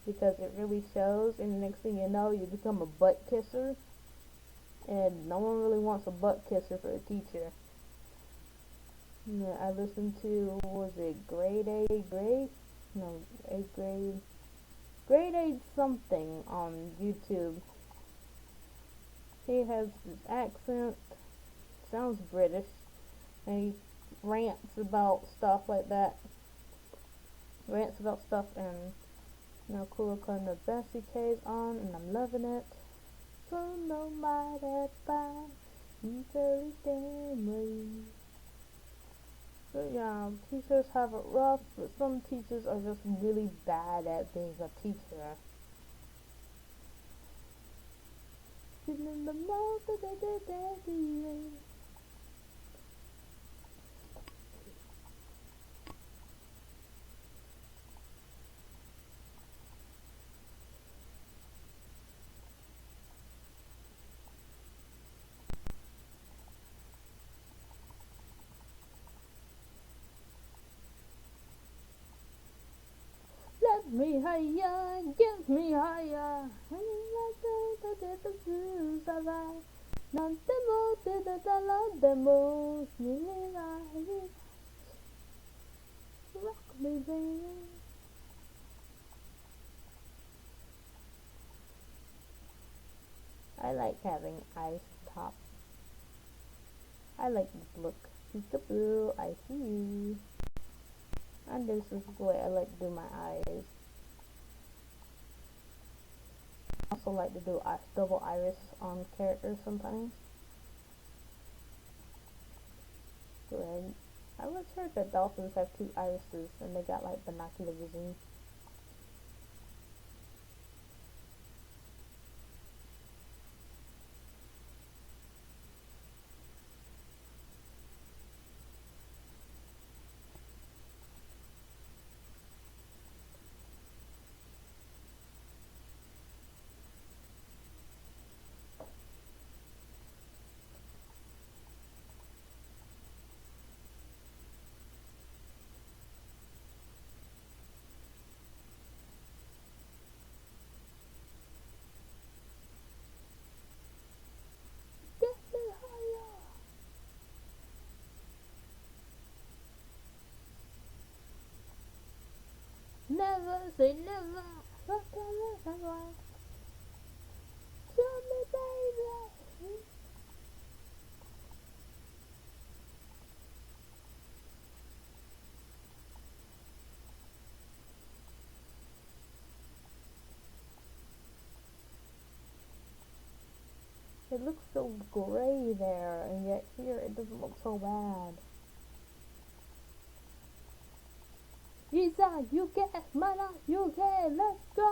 S1: Because it really shows, and the next thing you know, you become a butt kisser. And no one really wants a butt kisser for a teacher. I listened to, grade 8 something on YouTube. He has this accent, sounds British, and he rants about stuff like that. And cool kind of Bessie K's on, and I'm loving it. So no matter by, you very damn way. So yeah, teachers have it rough, but some teachers are just really bad at being a teacher. In the mouth of the Let me higher, get me higher. Non temo te demo, rock me baby. I like having eyes top. I like this look. Peekaboo, I see you. And this is the way I like to do my eyes. I also like to do double iris on characters sometimes. Good. I was heard that dolphins have 2 irises and they got like binocular vision. say never. Fuck on this, why? Show me, baby. It looks so gray there, and yet here it doesn't look so bad. Isa, you get mana, you get, let's go!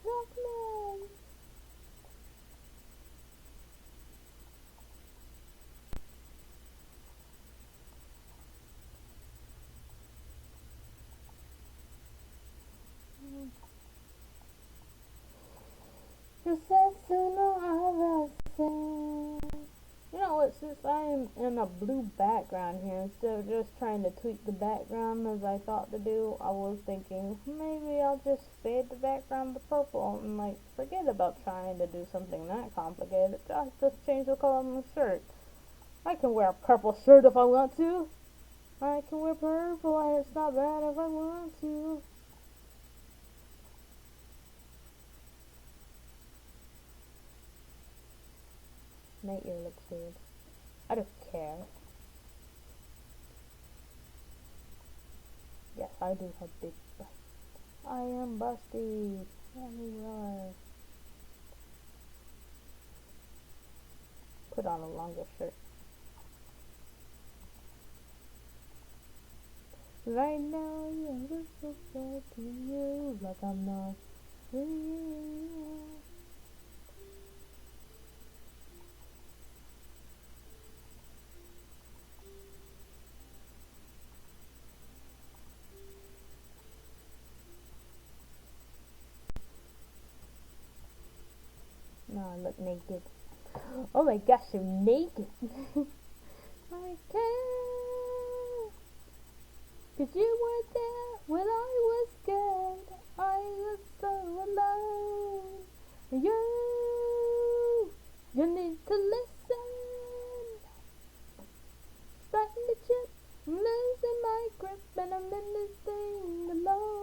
S1: Rockman! You said sooner or later. You know what, since I am in a blue background here, instead of just trying to tweak the background as I thought to do, I was thinking maybe I'll just fade the background to purple and like forget about trying to do something that complicated. I'll just change the color of my shirt. I can wear a purple shirt if I want to. I can wear purple and it's not bad if I want to. My ear looks weird. I don't care. Yes, I do have big bust. I am busty. Let me roar. Put on a longer shirt. Right now, you look so bad to you, like I'm not free. Now I look naked. Oh my gosh, I'm naked. I can't. 'Cause you were there when I was scared. I was so alone. You need to listen. Starting to chip, losing my grip, and I'm in this thing alone.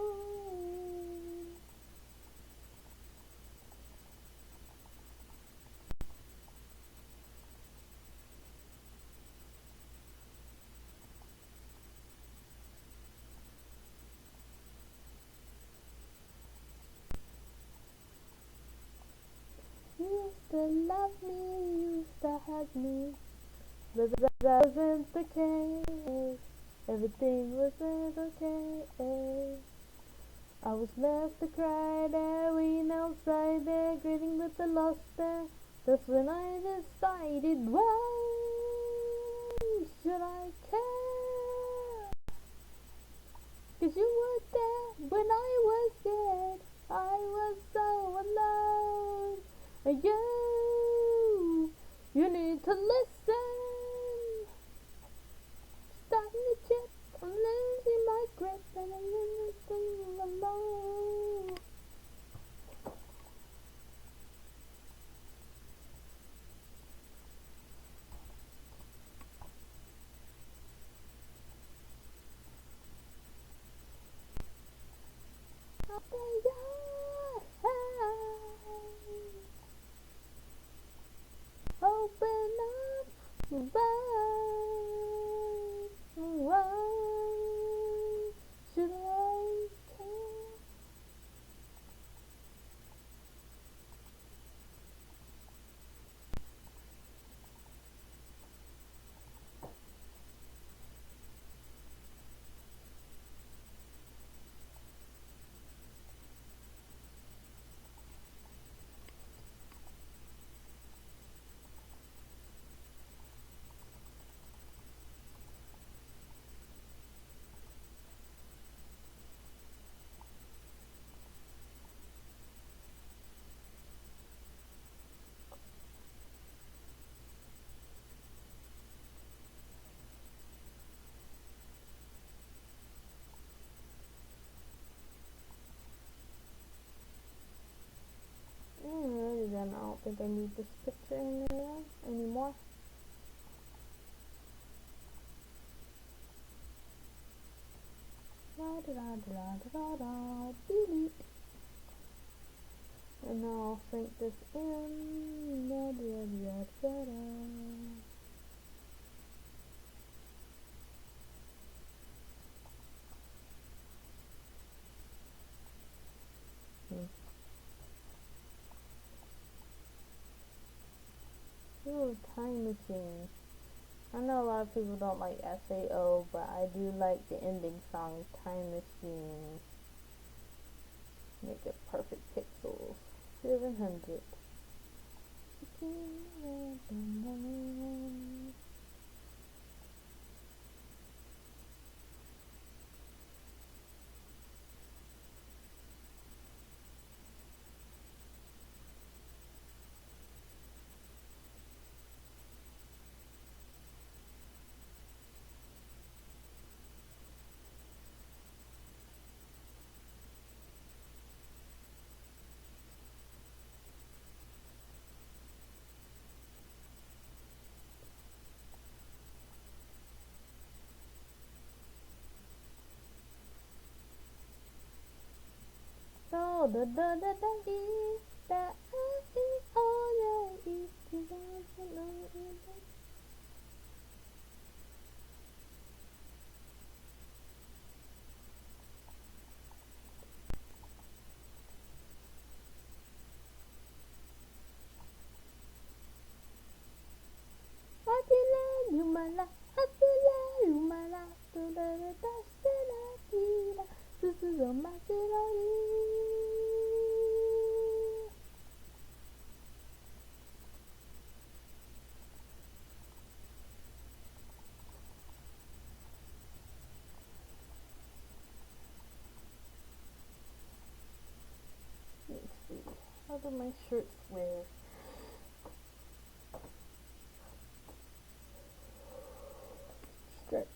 S1: You used to love me, you used to hug me, but that wasn't the case. Everything wasn't okay. I was left to cry there, waiting outside there, greeting with the lost there. That's when I decided, why should I care? 'Cause you were there when I was scared. I was so alone. You need to listen. Starting to chip, I'm losing my grip, and I'm in this thing alone. Open up, why should I care? think I need this picture in there anymore. Delete. And now I'll sink this in. Ooh, time machine. I know a lot of people don't like SAO, but I do like the ending song, Time Machine. Make it perfect pixels. 700. So the How do my shirts wear? Stretch.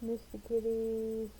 S1: Mr. Kitties.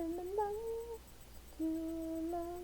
S1: in the night too long.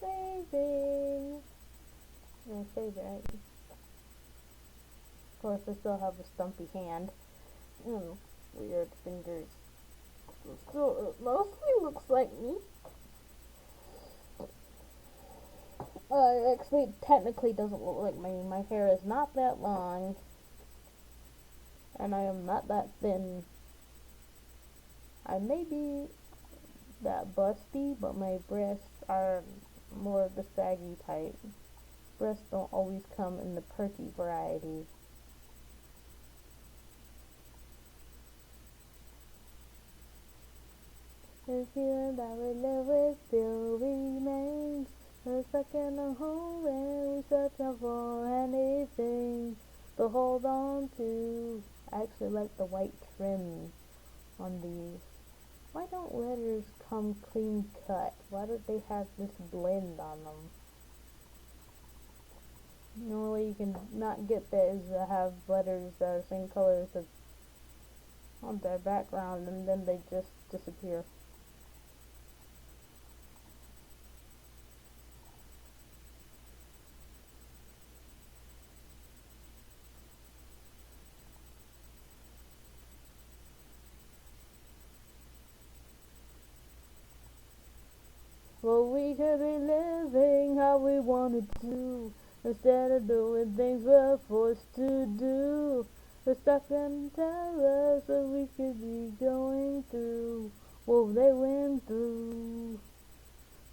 S1: Saving. I'm gonna save it, right? Of course, I still have a stumpy hand. Weird fingers. So it mostly looks like me. Actually, technically doesn't look like me. My hair is not that long. And I am not that thin. I may be that busty, but my breasts are more of the saggy type. Breasts don't always come in the perky variety. The feeling that we live with still remains. We're stuck in a hole and we search for anything to hold on to. I actually like the white trim on these. Why don't letters come clean cut? Why don't they have this blend on them? The only way you can not get that is to have letters that are the same color as on their background, and then they just disappear. Well, we could be living how we wanted to, instead of doing things we're forced to do. We're stuck in terror, so we could be going through what they went through.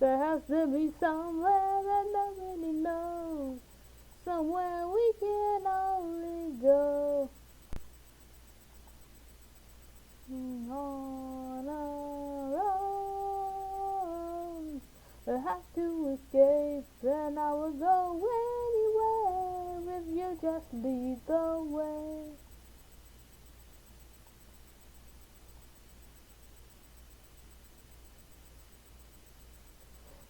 S1: There has to be somewhere that nobody knows, somewhere we can only go. anywhere if you just lead the way.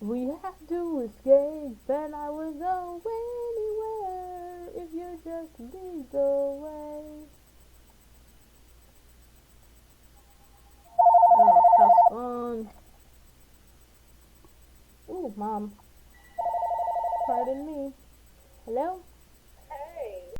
S1: We have to escape, and I will go anywhere if you just lead the way. Oh, have fun. Ooh, Mom. Pardon me. Hello?